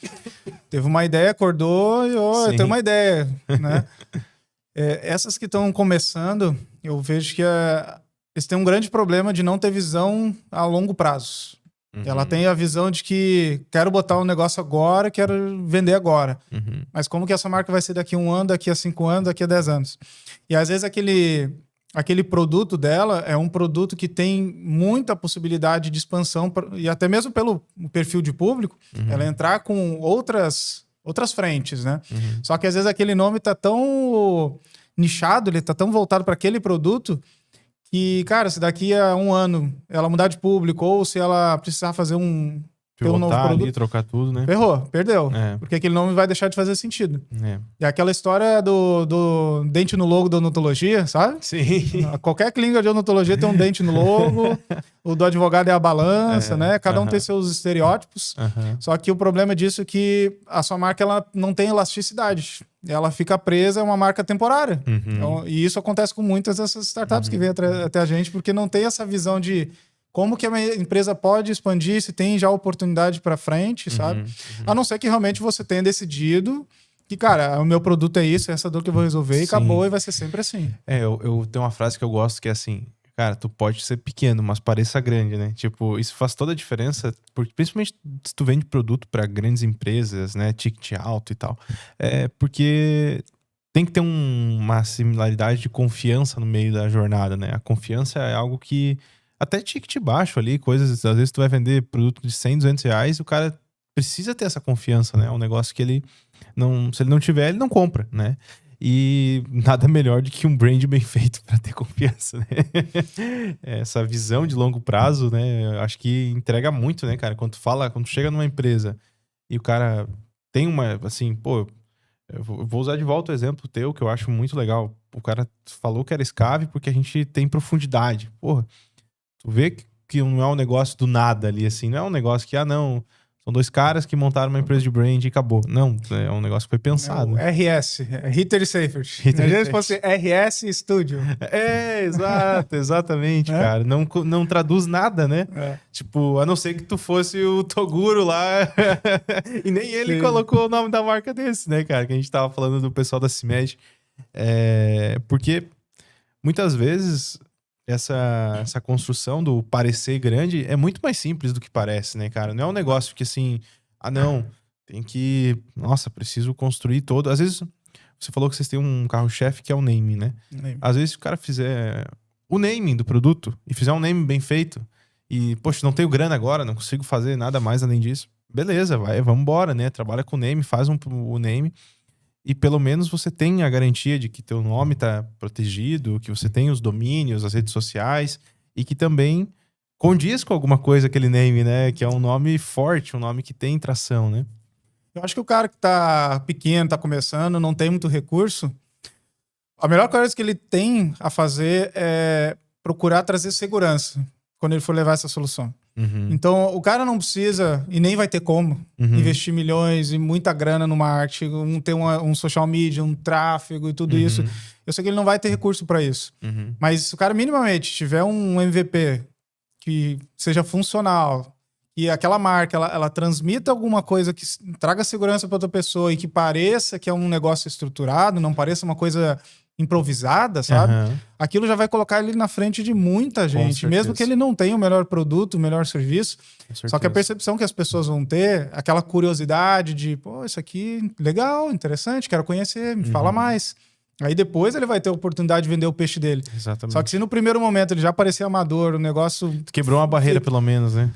Teve uma ideia, acordou e, eu tenho uma ideia, né? Essas que estão começando, eu vejo que eles têm um grande problema de não ter visão a longo prazo. Ela tem a visão de que quero botar um negócio agora, quero vender agora. Mas como que essa marca vai ser daqui a 1 ano, daqui a 5 anos, daqui a 10 anos? E às vezes aquele produto dela é um produto que tem muita possibilidade de expansão, e até mesmo pelo perfil de público, ela entrar com outras frentes, né? Só que às vezes aquele nome tá tão nichado, ele tá tão voltado para aquele produto que, cara, se daqui a 1 ano ela mudar de público ou se ela precisar fazer ter um novo produto, ali, trocar tudo, né? Ferrou, perdeu. Porque aquele nome vai deixar de fazer sentido. E aquela história do dente no logo da odontologia, sabe? Sim. Qualquer clínica de odontologia tem um dente no logo, o do advogado é a balança, né? Cada um tem seus estereótipos. Só que o problema disso é que a sua marca ela não tem elasticidade. Ela fica presa, é uma marca temporária. Então, e isso acontece com muitas dessas startups que vêm até a gente, porque não tem essa visão de como que a minha empresa pode expandir, se tem já oportunidade para frente, sabe? A não ser que realmente você tenha decidido que, cara, o meu produto é isso, é essa dor que eu vou resolver, e acabou, e vai ser sempre assim. Eu tenho uma frase que eu gosto que é assim, cara, tu pode ser pequeno, mas pareça grande, né? Tipo, isso faz toda a diferença, porque, principalmente se tu vende produto para grandes empresas, né? Ticket alto e tal. Porque tem que ter uma similaridade de confiança no meio da jornada, né? A confiança é algo que até ticket baixo ali, coisas, às vezes tu vai vender produto de 100, 200 reais, o cara precisa ter essa confiança, né? É um negócio que ele não, se ele não tiver, ele não compra, né? E nada melhor do que um brand bem feito para ter confiança, né? Essa visão de longo prazo, né? Eu acho que entrega muito, né, cara? Quando tu chega numa empresa e o cara tem uma, assim, pô, eu vou usar de volta o exemplo teu, que eu acho muito legal. O cara falou que era Scave porque a gente tem profundidade. Porra, tu vê que não é um negócio do nada ali, assim. Não é um negócio que, não, são 2 caras que montaram uma empresa de brand e acabou. Não, é um negócio que foi pensado. RS, Ritter e Seifert. Imagina se fosse RS Studio. Exatamente, cara. Não traduz nada, né? Tipo, a não ser que tu fosse o Toguro lá. E nem ele colocou o nome da marca desse, né, cara? Que a gente tava falando do pessoal da CIMED. Porque muitas vezes essa construção do parecer grande é muito mais simples do que parece, né, cara? Não é um negócio que assim, não, tem que, nossa, preciso construir todo. Às vezes, você falou que vocês têm um carro-chefe que é o naming, né? Às vezes, se o cara fizer o naming do produto e fizer um naming bem feito e, poxa, não tenho grana agora, não consigo fazer nada mais além disso, beleza, vamos embora, né? Trabalha com o name, faz o name. E pelo menos você tem a garantia de que teu nome tá protegido, que você tem os domínios, as redes sociais, e que também condiz com alguma coisa aquele name, né? Que é um nome forte, um nome que tem tração, né? Eu acho que o cara que tá pequeno, tá começando, não tem muito recurso, a melhor coisa que ele tem a fazer é procurar trazer segurança quando ele for levar essa solução. Uhum. Então, o cara não precisa, e nem vai ter como, investir milhões e muita grana no marketing, ter um social media, um tráfego e tudo isso. Eu sei que ele não vai ter recurso para isso. Mas se o cara minimamente tiver um MVP que seja funcional, e aquela marca, ela transmita alguma coisa que traga segurança para outra pessoa e que pareça que é um negócio estruturado, não pareça uma coisa improvisada, sabe? Aquilo já vai colocar ele na frente de muita gente, mesmo que ele não tenha o melhor produto, o melhor serviço. Só que a percepção que as pessoas vão ter, aquela curiosidade de, pô, isso aqui legal, interessante, quero conhecer, me fala mais. Aí depois ele vai ter a oportunidade de vender o peixe dele. Exatamente. Só que se no primeiro momento ele já parecer amador, o negócio... Quebrou uma barreira, pelo menos, né?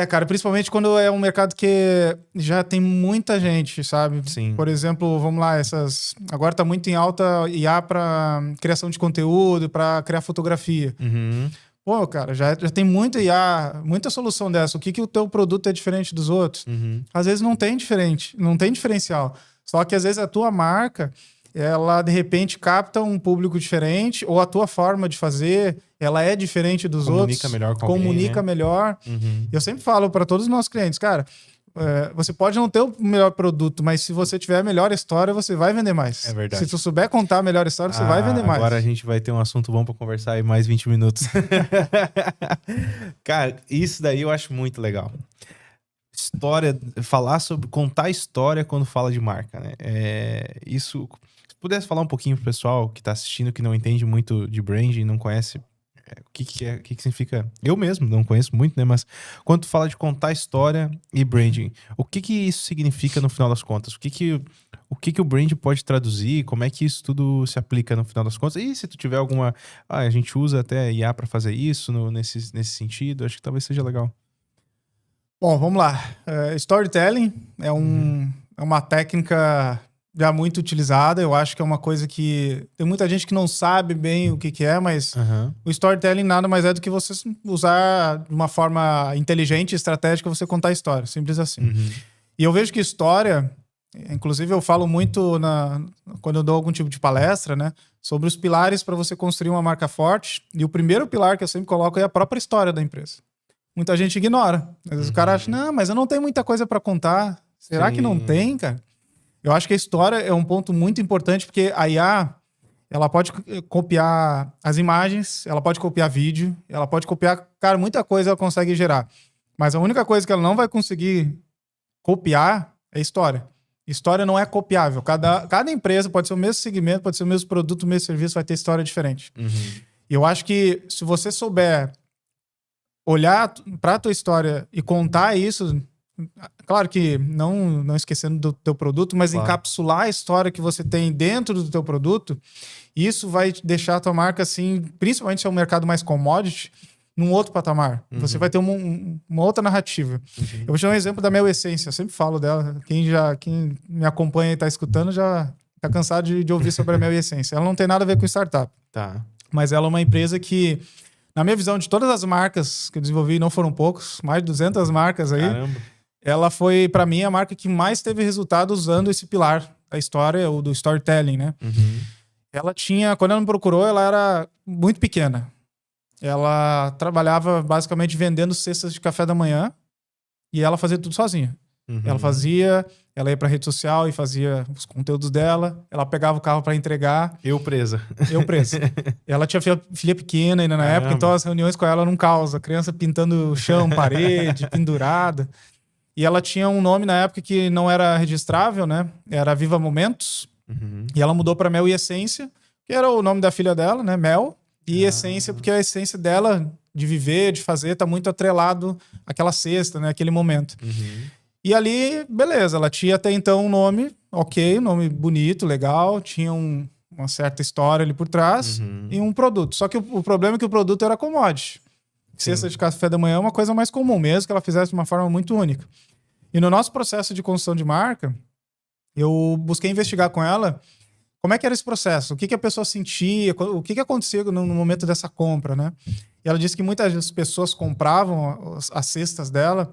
Cara, principalmente quando é um mercado que já tem muita gente, sabe? Sim. Por exemplo, vamos lá, agora tá muito em alta IA para criação de conteúdo, para criar fotografia. Pô, cara, já tem muita IA, muita solução dessa. O que o teu produto é diferente dos outros? Às vezes não tem diferencial. Só que às vezes a tua marca, ela de repente capta um público diferente, ou a tua forma de fazer, ela é diferente dos outros. Comunica melhor. Eu sempre falo para todos os nossos clientes, cara, você pode não ter o melhor produto, mas se você tiver a melhor história, você vai vender mais. É verdade. Se tu souber contar a melhor história, você vai vender mais. Agora a gente vai ter um assunto bom para conversar aí mais 20 minutos. Cara, isso daí eu acho muito legal. História, contar história quando fala de marca, né? Isso... Se pudesse falar um pouquinho pro pessoal que tá assistindo, que não entende muito de branding, não conhece o que significa... Eu mesmo não conheço muito, né? Mas quando tu fala de contar história e branding, o que isso significa no final das contas? O que o brand pode traduzir? Como é que isso tudo se aplica no final das contas? E se tu tiver alguma... a gente usa até IA para fazer isso nesse sentido, acho que talvez seja legal. Bom, vamos lá. Storytelling é uma técnica já muito utilizada. Eu acho que é uma coisa que tem muita gente que não sabe bem o que é, mas o storytelling nada mais é do que você usar de uma forma inteligente e estratégica você contar a história. Simples assim. E eu vejo que história, inclusive eu falo muito quando eu dou algum tipo de palestra, né, sobre os pilares para você construir uma marca forte. E o primeiro pilar que eu sempre coloco é a própria história da empresa. Muita gente ignora. Às vezes o cara acha, não, mas eu não tenho muita coisa para contar. Será que não tem, cara? Eu acho que a história é um ponto muito importante, porque a IA, ela pode copiar as imagens, ela pode copiar vídeo, ela pode copiar... Cara, muita coisa ela consegue gerar. Mas a única coisa que ela não vai conseguir copiar é história. História não é copiável. Cada empresa pode ser o mesmo segmento, pode ser o mesmo produto, o mesmo serviço, vai ter história diferente. E eu acho que se você souber olhar para a tua história e contar isso... Claro que não esquecendo do teu produto, mas encapsular a história que você tem dentro do teu produto, isso vai deixar a tua marca, assim, principalmente se é um mercado mais commodity, num outro patamar. Você vai ter uma outra narrativa. Eu vou te dar um exemplo da Mel Essência, eu sempre falo dela. Quem me acompanha e está escutando já está cansado de ouvir sobre a Mel Essência. Ela não tem nada a ver com startup. Mas ela é uma empresa que, na minha visão, de todas as marcas que eu desenvolvi, não foram poucos, mais de 200 marcas aí. Caramba. Ela foi, para mim, a marca que mais teve resultado usando esse pilar da história, ou do storytelling, né? Ela tinha... Quando ela me procurou, ela era muito pequena. Ela trabalhava basicamente vendendo cestas de café da manhã e ela fazia tudo sozinha. Ela ia pra rede social e fazia os conteúdos dela. Ela pegava o carro para entregar. Eu presa. Ela tinha filha pequena ainda na época, então as reuniões com ela eram um caos. A criança pintando chão, parede, pendurada. E ela tinha um nome na época que não era registrável, né? Era Viva Momentos. E ela mudou para Mel e Essência, que era o nome da filha dela, né? Mel e Essência, porque a essência dela de viver, de fazer, tá muito atrelado àquela cesta, né? Aquele momento. E ali, beleza, ela tinha até então um nome, ok, um nome bonito, legal, tinha uma certa história ali por trás e um produto. Só que o problema é que o produto era commodity. Cesta de café da manhã é uma coisa mais comum, mesmo que ela fizesse de uma forma muito única. E no nosso processo de construção de marca, eu busquei investigar com ela como é que era esse processo, o que a pessoa sentia, o que acontecia no momento dessa compra, né? E ela disse que muitas pessoas compravam as cestas dela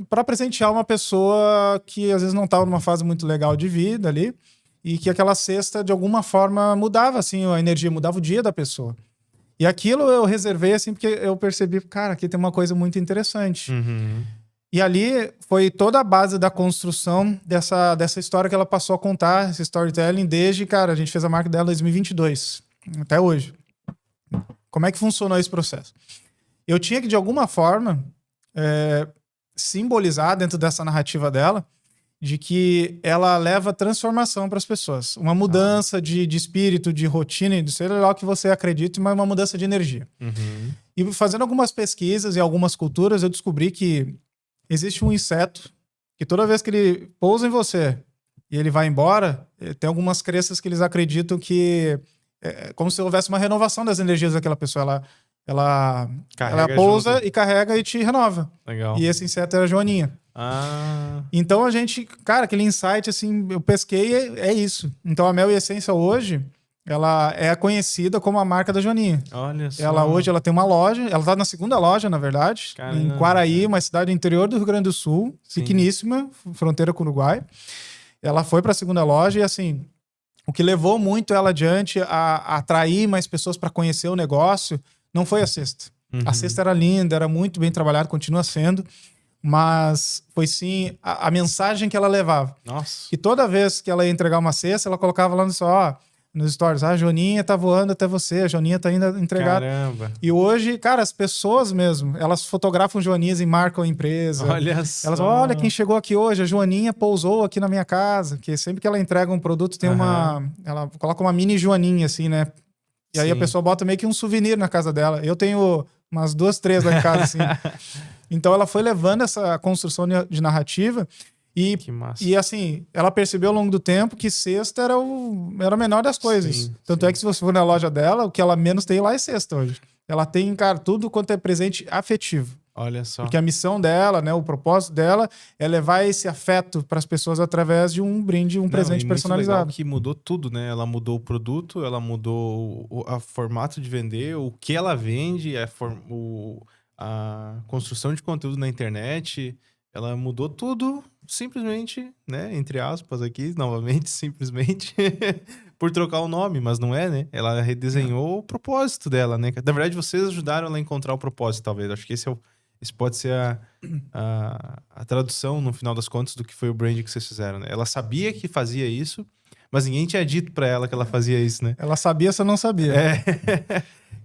para presentear uma pessoa que às vezes não estava numa fase muito legal de vida ali, e que aquela cesta, de alguma forma, mudava assim, a energia, mudava o dia da pessoa. E aquilo eu reservei assim, porque eu percebi, cara, aqui tem uma coisa muito interessante. Uhum. E ali foi toda a base da construção dessa história que ela passou a contar, esse storytelling, desde, cara, a gente fez a marca dela em 2022, até hoje. Como é que funcionou esse processo? Eu tinha que, de alguma forma, simbolizar dentro dessa narrativa dela de que ela leva transformação para as pessoas. Uma mudança de espírito, de rotina, de sei lá o que você acredite, mas uma mudança de energia. Uhum. E fazendo algumas pesquisas em algumas culturas, eu descobri que existe um inseto que toda vez que ele pousa em você e ele vai embora, tem algumas crenças que eles acreditam que é como se houvesse uma renovação das energias daquela pessoa. Ela pousa junto. E carrega e te renova. Legal. E esse inseto era a joaninha. Então a gente, cara, aquele insight assim, eu pesquei, é isso. Então a Mel e Essência hoje, ela é conhecida como a marca da Joaninha. Olha só. Hoje ela tem uma loja, ela tá na segunda loja, na verdade, Caramba. em Quaraí, uma cidade do interior do Rio Grande do Sul, Sim. pequeníssima, fronteira com o Uruguai. Ela foi para a segunda loja e assim, o que levou muito ela adiante a atrair mais pessoas para conhecer o negócio não foi a cesta. Uhum. A cesta era linda, era muito bem trabalhada, continua sendo, mas foi sim a mensagem que ela levava. Nossa. E toda vez que ela ia entregar uma cesta, ela colocava lá nos stories, a Joaninha tá voando até você, a Joaninha tá indo entregar. Caramba. E hoje, cara, as pessoas mesmo, elas fotografam Joaninhas e marcam a empresa. Olha só. Elas falam, olha quem chegou aqui hoje, a Joaninha pousou aqui na minha casa, que sempre que ela entrega um produto tem ela coloca uma mini Joaninha assim, né? E aí a pessoa bota meio que um souvenir na casa dela. Eu tenho umas 2, 3 lá em casa, assim. Então ela foi levando essa construção de narrativa que massa. E assim, ela percebeu ao longo do tempo que cesta era a menor das coisas. Sim, Tanto é que se você for na loja dela, o que ela menos tem lá é cesta hoje. Ela tem, cara, tudo quanto é presente afetivo. Olha só. Porque a missão dela, né, o propósito dela é levar esse afeto para as pessoas através de um brinde, presente personalizado. Legal que mudou tudo, né? Ela mudou o produto, ela mudou o formato de vender, o que ela vende, a construção de conteúdo na internet. Ela mudou tudo simplesmente, né? Entre aspas aqui, novamente, simplesmente, por trocar o nome, mas não é, né? Ela redesenhou o propósito dela, né? Na verdade, vocês ajudaram ela a encontrar o propósito, talvez. Acho que esse pode ser a tradução, no final das contas, do que foi o brand que vocês fizeram, né? Ela sabia que fazia isso, mas ninguém tinha dito pra ela que ela fazia isso, né? Ela sabia, só não sabia.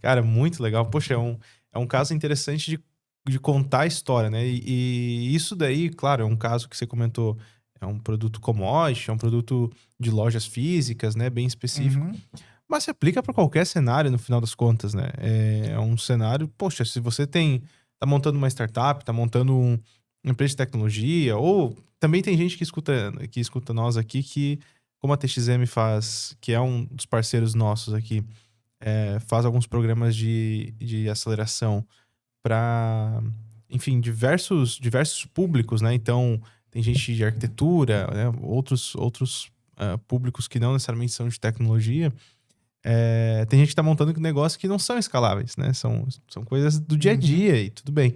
Cara, muito legal. Poxa, é um caso interessante de contar a história, né? E isso daí, claro, é um caso que você comentou, é um produto commodity, é um produto de lojas físicas, né? Bem específico. Mas se aplica para qualquer cenário, no final das contas, né? É um cenário, poxa, se você tá montando uma startup, tá montando uma empresa de tecnologia, ou também tem gente que escuta nós aqui, que, como a TXM faz, que é um dos parceiros nossos aqui, faz alguns programas de aceleração para, enfim, diversos públicos, né? Então, tem gente de arquitetura, né? Outros públicos que não necessariamente são de tecnologia. Tem gente que tá montando negócios que não são escaláveis, né? São coisas do dia a dia e tudo bem.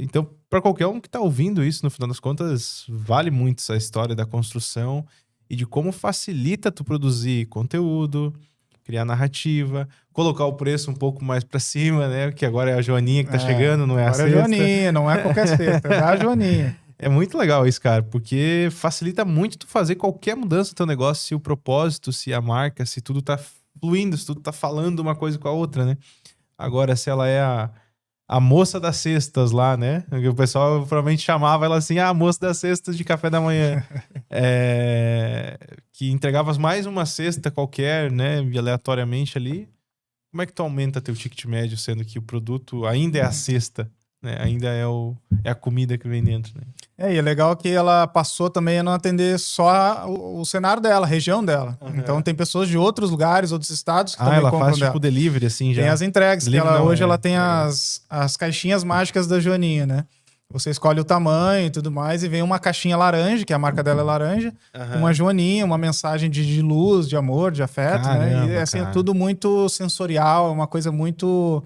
Então, para qualquer um que tá ouvindo isso, no final das contas, vale muito essa história da construção e de como facilita tu produzir conteúdo, criar narrativa, colocar o preço um pouco mais para cima, né? Porque agora é a Joaninha que tá chegando, não é a cesta. Agora é a Joaninha, não é qualquer cesta, é a Joaninha. É muito legal isso, cara, porque facilita muito tu fazer qualquer mudança no teu negócio, se o propósito, se a marca, se tudo tá fluindo, se tudo tá falando uma coisa com a outra, né? Agora, se ela é a moça das cestas lá, né? O pessoal provavelmente chamava ela assim, a moça das cestas de café da manhã. Que entregava mais uma cesta qualquer, né? Aleatoriamente ali. Como é que tu aumenta teu ticket médio, sendo que o produto ainda é a cesta, né? Ainda é a comida que vem dentro, né? E é legal que ela passou também a não atender só o cenário dela, a região dela. Então tem pessoas de outros lugares, outros estados que também ela compram faz dela. Tipo delivery, assim, já. Tem as entregas, delivery que hoje ela tem as caixinhas mágicas da Joaninha, né? Você escolhe o tamanho e tudo mais, e vem uma caixinha laranja, que a marca dela é laranja, uma Joaninha, uma mensagem de luz, de amor, de afeto, né? E assim, é tudo muito sensorial, é uma coisa muito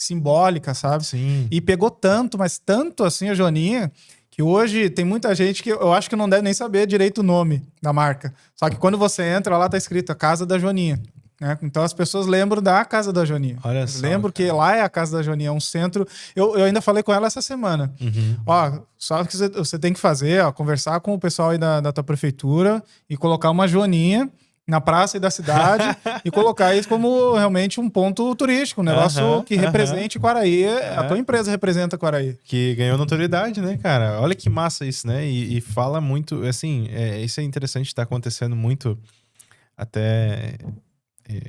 simbólica, sabe? Sim. E pegou tanto, mas tanto assim a Joaninha, que hoje tem muita gente que eu acho que não deve nem saber direito o nome da marca. Só que quando você entra lá, tá escrito a Casa da Joaninha. Né? Então as pessoas lembram da Casa da Joaninha. Olha só, lembro que lá é a Casa da Joaninha, é um centro. Eu ainda falei com ela essa semana. Ó, só que você tem que fazer, ó, conversar com o pessoal aí da tua prefeitura e colocar uma Joaninha na praça e da cidade e colocar isso como realmente um ponto turístico, um negócio que represente Quaraí. A tua empresa representa Quaraí. Que ganhou notoriedade, né, cara? Olha que massa isso, né? E fala muito, assim, isso é interessante, tá acontecendo muito até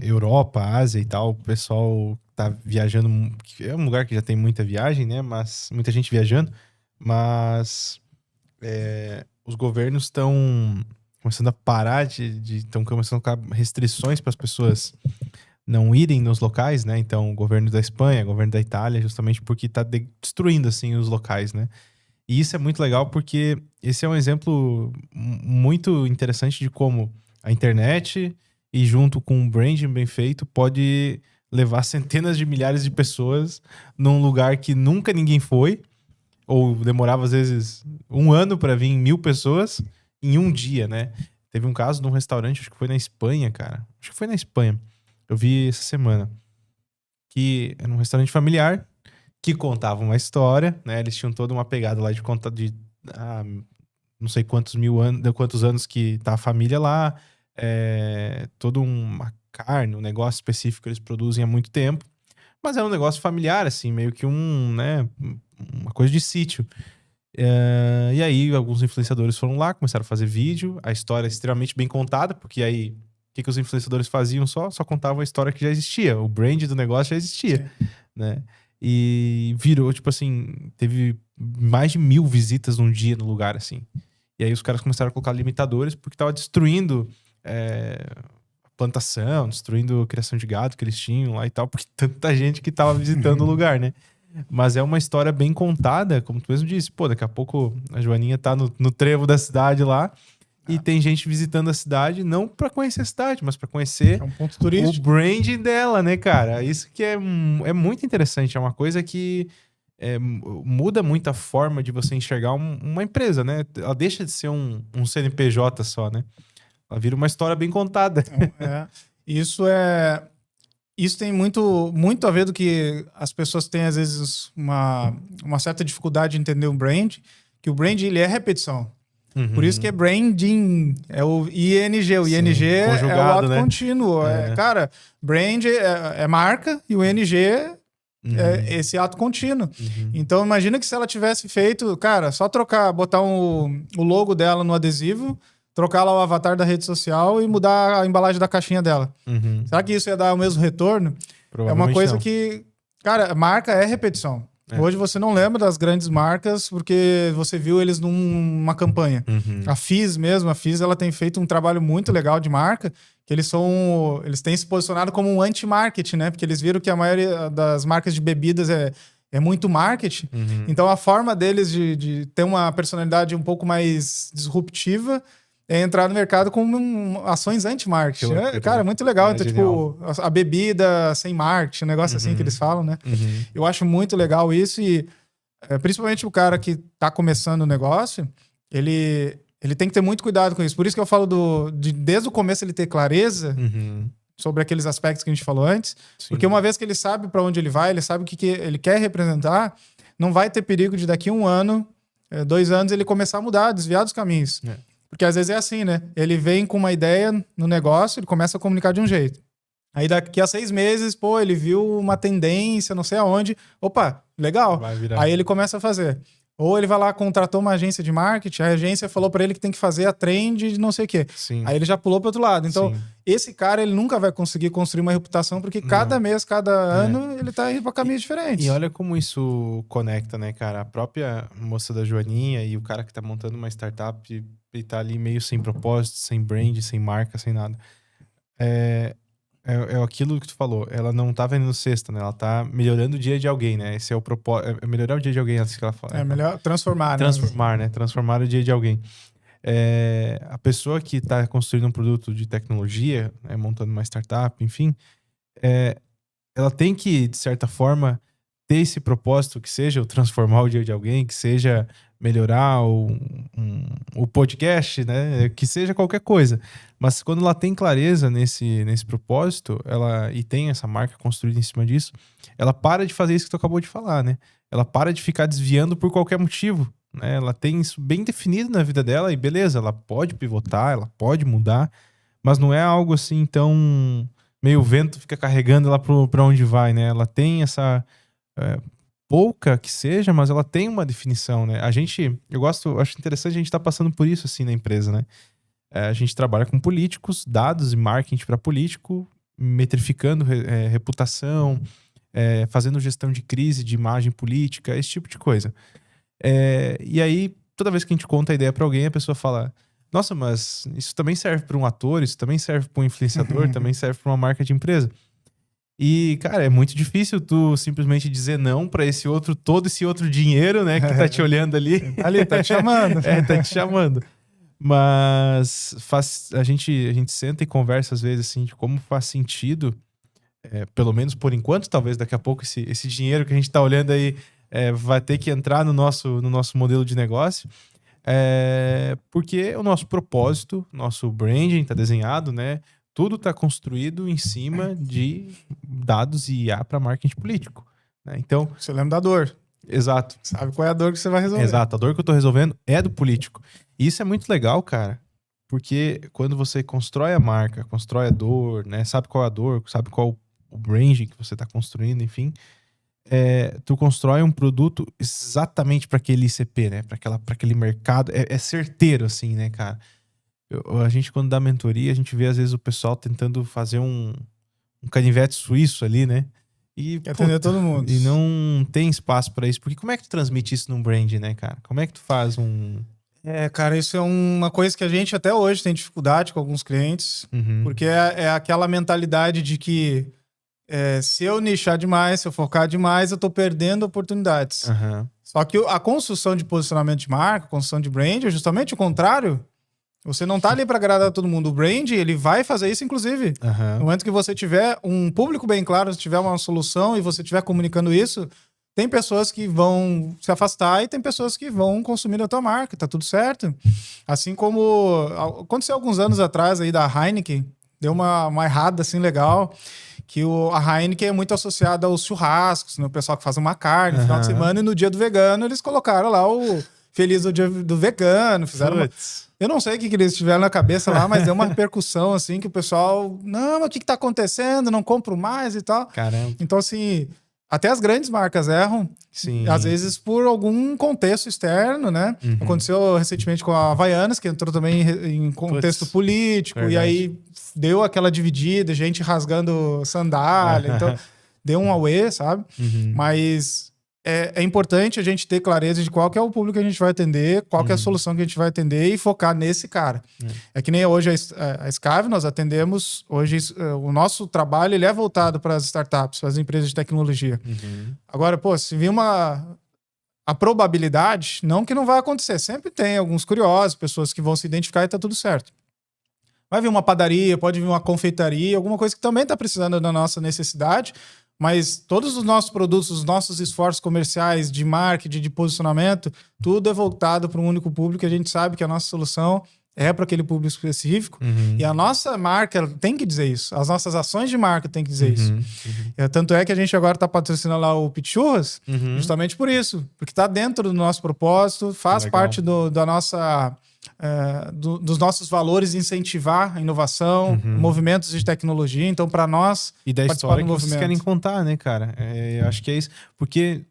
Europa, Ásia e tal. O pessoal tá viajando, é um lugar que já tem muita viagem, né? Mas muita gente viajando, mas os governos estão começando a parar estão começando a colocar restrições para as pessoas não irem nos locais, né? Então, o governo da Espanha, o governo da Itália, justamente porque tá destruindo, assim, os locais, né? E isso é muito legal porque esse é um exemplo muito interessante de como a internet e junto com um branding bem feito pode levar centenas de milhares de pessoas num lugar que nunca ninguém foi, ou demorava às vezes um ano para vir 1.000 pessoas em um dia, né? Teve um caso de um restaurante, acho que foi na Espanha, cara. Acho que foi na Espanha. Eu vi essa semana. Que era um restaurante familiar que contava uma história, né? Eles tinham toda uma pegada lá de conta de não sei quantos quantos anos que tá a família lá. Toda uma carne, um negócio específico que eles produzem há muito tempo. Mas é um negócio familiar, assim, meio que né, uma coisa de sítio. E aí, alguns influenciadores foram lá, começaram a fazer vídeo. A história é extremamente bem contada, porque aí, o que os influenciadores faziam? Só contavam a história que já existia. O brand do negócio já existia, né? E virou, tipo assim, teve mais de 1.000 visitas num dia no lugar, assim. E aí os caras começaram a colocar limitadores, porque tava destruindo plantação, destruindo a criação de gado que eles tinham lá e tal, porque tanta gente que tava visitando o lugar, né? Mas é uma história bem contada, como tu mesmo disse. Pô, daqui a pouco a Joaninha tá no trevo da cidade lá e tem gente visitando a cidade, não pra conhecer a cidade, mas pra conhecer um ponto turístico. O brand dela, né, cara? Isso que é muito interessante. É uma coisa que muda muito a forma de você enxergar uma empresa, né? Ela deixa de ser um CNPJ só, né? Ela vira uma história bem contada. Isso tem muito a ver do que as pessoas têm, às vezes, uma certa dificuldade de entender o brand, que o brand ele é repetição. Por isso que é branding, é o ING. O ING é o ato contínuo. Cara, brand é marca e o ING é esse ato contínuo. Então, imagina que se ela tivesse feito, cara, só botar o logo dela no adesivo, trocar lá o avatar da rede social e mudar a embalagem da caixinha dela. Será que isso ia dar o mesmo retorno? É uma coisa que... Cara, marca é repetição. Hoje você não lembra das grandes marcas porque você viu eles numa campanha. A Fizz ela tem feito um trabalho muito legal de marca, que eles têm se posicionado como um anti-marketing, né? Porque eles viram que a maioria das marcas de bebidas é muito marketing. Então a forma deles de ter uma personalidade um pouco mais disruptiva é entrar no mercado com ações anti-marketing. Cara, é muito legal. Então, tipo, a bebida sem marketing, um negócio assim que eles falam, né? Eu acho muito legal isso e principalmente o cara que tá começando o negócio, ele tem que ter muito cuidado com isso. Por isso que eu falo desde o começo ele ter clareza sobre aqueles aspectos que a gente falou antes. Porque uma vez que ele sabe para onde ele vai, ele sabe o que ele quer representar, não vai ter perigo de daqui a 1 ano, 2 anos, ele começar a mudar, desviar dos caminhos. Porque às vezes é assim, né? Ele vem com uma ideia no negócio, ele começa a comunicar de um jeito. Aí daqui a 6 meses, ele viu uma tendência, não sei aonde. Opa, legal. Aí ele começa a fazer. Ou ele vai lá, contratou uma agência de marketing, a agência falou para ele que tem que fazer a trend de não sei o quê. Aí ele já pulou para outro lado. Então, esse cara, ele nunca vai conseguir construir uma reputação, porque cada mês, cada ano, ele tá indo para caminhos diferentes. E olha como isso conecta, né, cara? A própria moça da Joaninha e o cara que tá montando uma startup e tá ali meio sem propósito, sem brand, sem marca, sem nada. É aquilo que tu falou. Ela não tá vendendo cesta, né? Ela tá melhorando o dia de alguém, né? Esse é o propósito. É melhorar o dia de alguém, assim que ela fala. É melhor transformar, né? Transformar o dia de alguém. A pessoa que tá construindo um produto de tecnologia, né? Montando uma startup, enfim, ela tem que, de certa forma, ter esse propósito, que seja o transformar o dia de alguém, que seja melhorar o podcast, né? Que seja qualquer coisa. Mas quando ela tem clareza nesse propósito, e tem essa marca construída em cima disso, ela para de fazer isso que tu acabou de falar, né? Ela para de ficar desviando por qualquer motivo, né? Ela tem isso bem definido na vida dela e beleza, ela pode pivotar, ela pode mudar, mas não é algo assim tão... meio o vento fica carregando ela pra onde vai, né? Ela tem essa... pouca que seja, mas ela tem uma definição, né? Acho interessante a gente estar passando por isso assim na empresa, né? A gente trabalha com políticos, dados e marketing para político, metrificando reputação, fazendo gestão de crise, de imagem política, esse tipo de coisa. E aí, toda vez que a gente conta a ideia para alguém, a pessoa fala: nossa, mas isso também serve para um ator, isso também serve para um influenciador, também serve para uma marca de empresa. E, cara, é muito difícil tu simplesmente dizer não pra todo esse outro dinheiro, né, que tá te olhando ali. Ali, tá te chamando. Tá te chamando. Mas a gente senta e conversa às vezes assim de como faz sentido, pelo menos por enquanto, talvez daqui a pouco esse dinheiro que a gente tá olhando aí vai ter que entrar no nosso modelo de negócio. Porque o nosso propósito, nosso branding tá desenhado, né? Tudo está construído em cima de dados e IA para marketing político, né? Então, você lembra da dor. Exato. Sabe qual é a dor que você vai resolver. Exato. A dor que eu tô resolvendo é do político. E isso é muito legal, cara, porque quando você constrói a marca, constrói a dor, né? Sabe qual é a dor, sabe qual o branding que você está construindo, enfim, tu constrói um produto exatamente para aquele ICP, né? Para aquele mercado. É certeiro, assim, né, cara? A gente, quando dá mentoria, a gente vê às vezes o pessoal tentando fazer um canivete suíço ali, né? Quer atender todo mundo. E não tem espaço pra isso. Porque como é que tu transmite isso num brand, né, cara? Como é que tu faz cara, isso é uma coisa que a gente até hoje tem dificuldade com alguns clientes. Porque é aquela mentalidade de que se eu nichar demais, se eu focar demais, eu tô perdendo oportunidades. Só que a construção de posicionamento de marca, a construção de brand, é justamente o contrário. Você não tá ali para agradar todo mundo. O brand, ele vai fazer isso, inclusive. No momento que você tiver um público bem claro, se tiver uma solução e você estiver comunicando isso, tem pessoas que vão se afastar e tem pessoas que vão consumir a tua marca. Tá tudo certo. Assim como aconteceu alguns anos atrás aí da Heineken, deu uma errada assim legal, que a Heineken é muito associada aos churrascos, né? O pessoal que faz uma carne no final de semana, e no dia do vegano eles colocaram lá o Feliz do Dia do Vegano, fizeram Eu não sei o que eles tiveram na cabeça lá, mas deu uma repercussão, assim, que o pessoal... Não, mas o que tá acontecendo? Não compro mais e tal. Caramba. Então, assim, até as grandes marcas erram. Sim. Às vezes por algum contexto externo, né? Aconteceu recentemente com a Havaianas, que entrou também em contexto político. Verdade. E aí deu aquela dividida, gente rasgando sandália. Então, deu um auê, sabe? Mas... É importante a gente ter clareza de qual que é o público que a gente vai atender, qual que é a solução que a gente vai atender e focar nesse cara. É que nem hoje a Scave, nós atendemos, hoje o nosso trabalho ele é voltado para as startups, para as empresas de tecnologia. Agora, se vir a probabilidade, não que não vai acontecer, sempre tem alguns curiosos, pessoas que vão se identificar e tá tudo certo. Vai vir uma padaria, pode vir uma confeitaria, alguma coisa que também está precisando da nossa necessidade. Mas todos os nossos produtos, os nossos esforços comerciais de marketing, de posicionamento, tudo é voltado para um único público. A gente sabe que a nossa solução é para aquele público específico. E a nossa marca tem que dizer isso. As nossas ações de marca tem que dizer isso. Tanto é que a gente agora está patrocinando lá o Pichurras, justamente por isso. Porque está dentro do nosso propósito, faz parte da nossa... dos nossos valores, incentivar a inovação, movimentos de tecnologia. Então, para nós, e da história que vocês querem contar, né, cara? Eu acho que é isso. Porque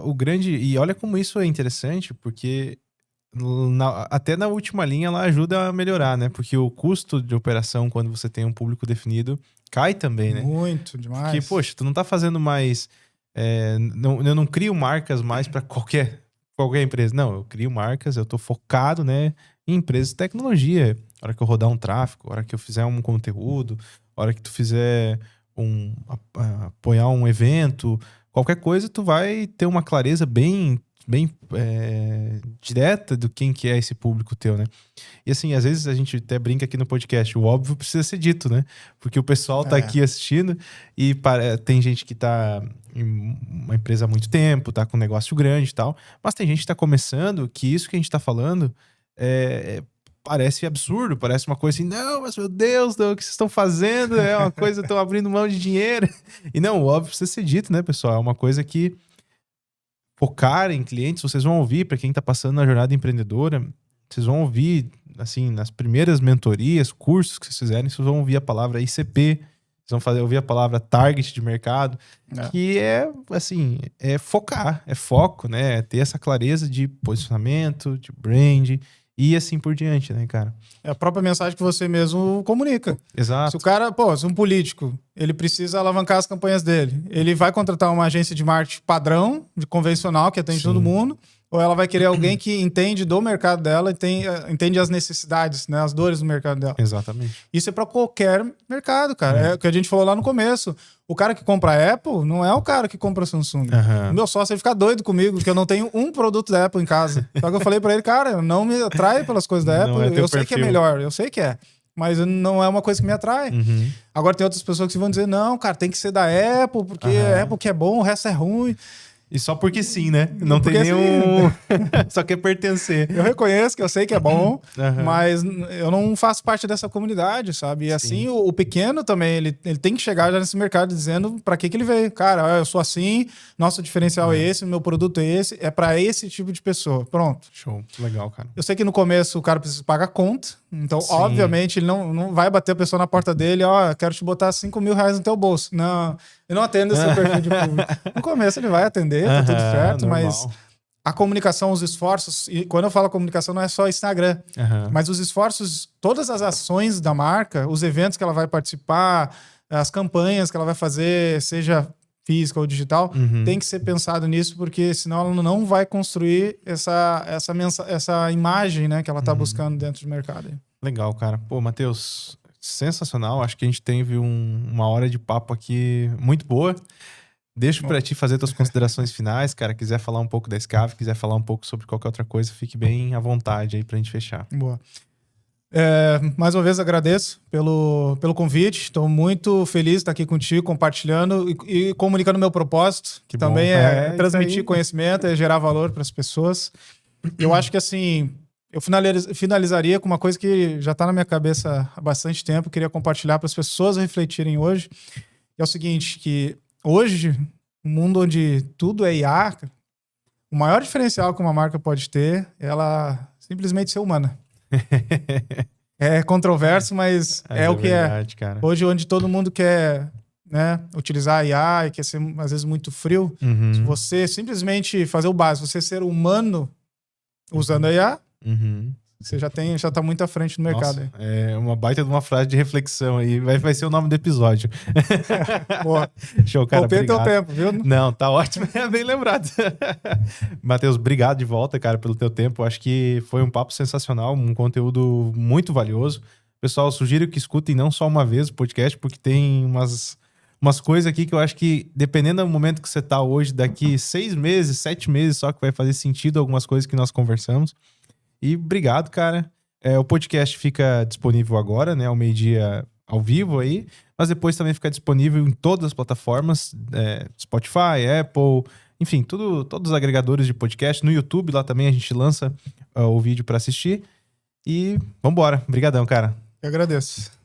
o grande... E olha como isso é interessante, porque até na última linha ela ajuda a melhorar, né? Porque o custo de operação, quando você tem um público definido, cai também, né? Muito, demais. Porque, poxa, tu não tá fazendo mais... eu não crio marcas mais para qualquer empresa. Não, eu crio marcas, eu tô focado, né, em empresas de tecnologia. A hora que eu rodar um tráfego, a hora que eu fizer um conteúdo, a hora que tu fizer apoiar um evento, qualquer coisa, tu vai ter uma clareza bem bem direta do quem que é esse público teu, né? E assim, às vezes a gente até brinca aqui no podcast, o óbvio precisa ser dito, né? Porque o pessoal tá aqui assistindo e tem gente que tá em uma empresa há muito tempo, tá com um negócio grande e tal, mas tem gente que tá começando que isso que a gente tá falando parece absurdo, parece uma coisa assim, não, mas meu Deus, o que vocês estão fazendo? É uma coisa, estão abrindo mão de dinheiro. E não, o óbvio precisa ser dito, né, pessoal? É uma coisa que focar em clientes, vocês vão ouvir, para quem tá passando na jornada empreendedora, vocês vão ouvir, assim, nas primeiras mentorias, cursos que vocês fizerem, vocês vão ouvir a palavra ICP, vocês vão ouvir a palavra target de mercado, que assim, é focar, é foco, né? É ter essa clareza de posicionamento, de brand e assim por diante, né, cara? É a própria mensagem que você mesmo comunica. Exato. Se o cara, se um político, ele precisa alavancar as campanhas dele, ele vai contratar uma agência de marketing padrão, de convencional, que atende todo mundo, ou ela vai querer alguém que entende do mercado dela e entende as necessidades, né, as dores do mercado dela. Exatamente. Isso é para qualquer mercado, cara. É o que a gente falou lá no começo. O cara que compra Apple não é o cara que compra Samsung. O meu sócio, ele fica doido comigo, que eu não tenho um produto da Apple em casa. Só que eu falei para ele, cara, não me atrai pelas coisas da Apple. Eu sei que é melhor, eu sei que é. Mas não é uma coisa que me atrai. Agora tem outras pessoas que vão dizer, não, cara, tem que ser da Apple, porque a Apple que é bom, o resto é ruim. E só porque sim, né? Não tem nenhum... Só quer pertencer. Eu reconheço que eu sei que é bom, mas eu não faço parte dessa comunidade, sabe? E assim, o pequeno também, ele tem que chegar já nesse mercado dizendo pra que ele veio. Cara, eu sou assim, nosso diferencial é esse, meu produto é esse, é pra esse tipo de pessoa. Pronto. Show. Legal, cara. Eu sei que no começo o cara precisa pagar conta, então, obviamente, ele não vai bater a pessoa na porta dele, quero te botar 5 mil reais no teu bolso. Não, eu não atendo esse perfil de público. No começo ele vai atender, tá tudo certo, normal. Mas a comunicação, os esforços, e quando eu falo comunicação não é só Instagram, mas os esforços, todas as ações da marca, os eventos que ela vai participar, as campanhas que ela vai fazer, seja física ou digital, tem que ser pensado nisso, porque senão ela não vai construir essa imagem, né, que ela tá buscando dentro do mercado. Legal, cara. Pô, Matheus, sensacional. Acho que a gente teve uma hora de papo aqui muito boa. Deixo para ti fazer tuas considerações finais, cara. Quiser falar um pouco da Scaf, quiser falar um pouco sobre qualquer outra coisa, fique bem à vontade aí pra gente fechar. Boa. Mais uma vez agradeço pelo convite. Estou muito feliz de estar aqui contigo, compartilhando e comunicando o meu propósito, que também é transmitir conhecimento, é gerar valor para as pessoas. Eu acho que assim, eu finalizaria com uma coisa que já está na minha cabeça há bastante tempo, queria compartilhar para as pessoas refletirem hoje. É o seguinte, que hoje, um mundo onde tudo é IA, o maior diferencial que uma marca pode ter é ela simplesmente ser humana. É controverso, mas é o que verdade, cara. Hoje, onde todo mundo quer, né, utilizar a IA e quer ser, às vezes, muito frio, se você simplesmente fazer o básico, você ser humano usando a IA, você já tá muito à frente no mercado. Nossa, é uma baita de uma frase de reflexão aí. Vai ser o nome do episódio. Boa. Show, cara. Poupei teu tempo, viu? Não, tá ótimo. É bem lembrado. Matheus, obrigado de volta, cara, pelo teu tempo. Acho que foi um papo sensacional, um conteúdo muito valioso. Pessoal, sugiro que escutem não só uma vez o podcast, porque tem umas coisas aqui que eu acho que, dependendo do momento que você tá hoje, daqui 6 meses, 7 meses só, que vai fazer sentido algumas coisas que nós conversamos. E obrigado, cara. O podcast fica disponível agora, né? Ao meio-dia ao vivo aí. Mas depois também fica disponível em todas as plataformas. Spotify, Apple, enfim, todos os agregadores de podcast. No YouTube, lá também a gente lança o vídeo para assistir. E vambora. Obrigadão, cara. Eu agradeço.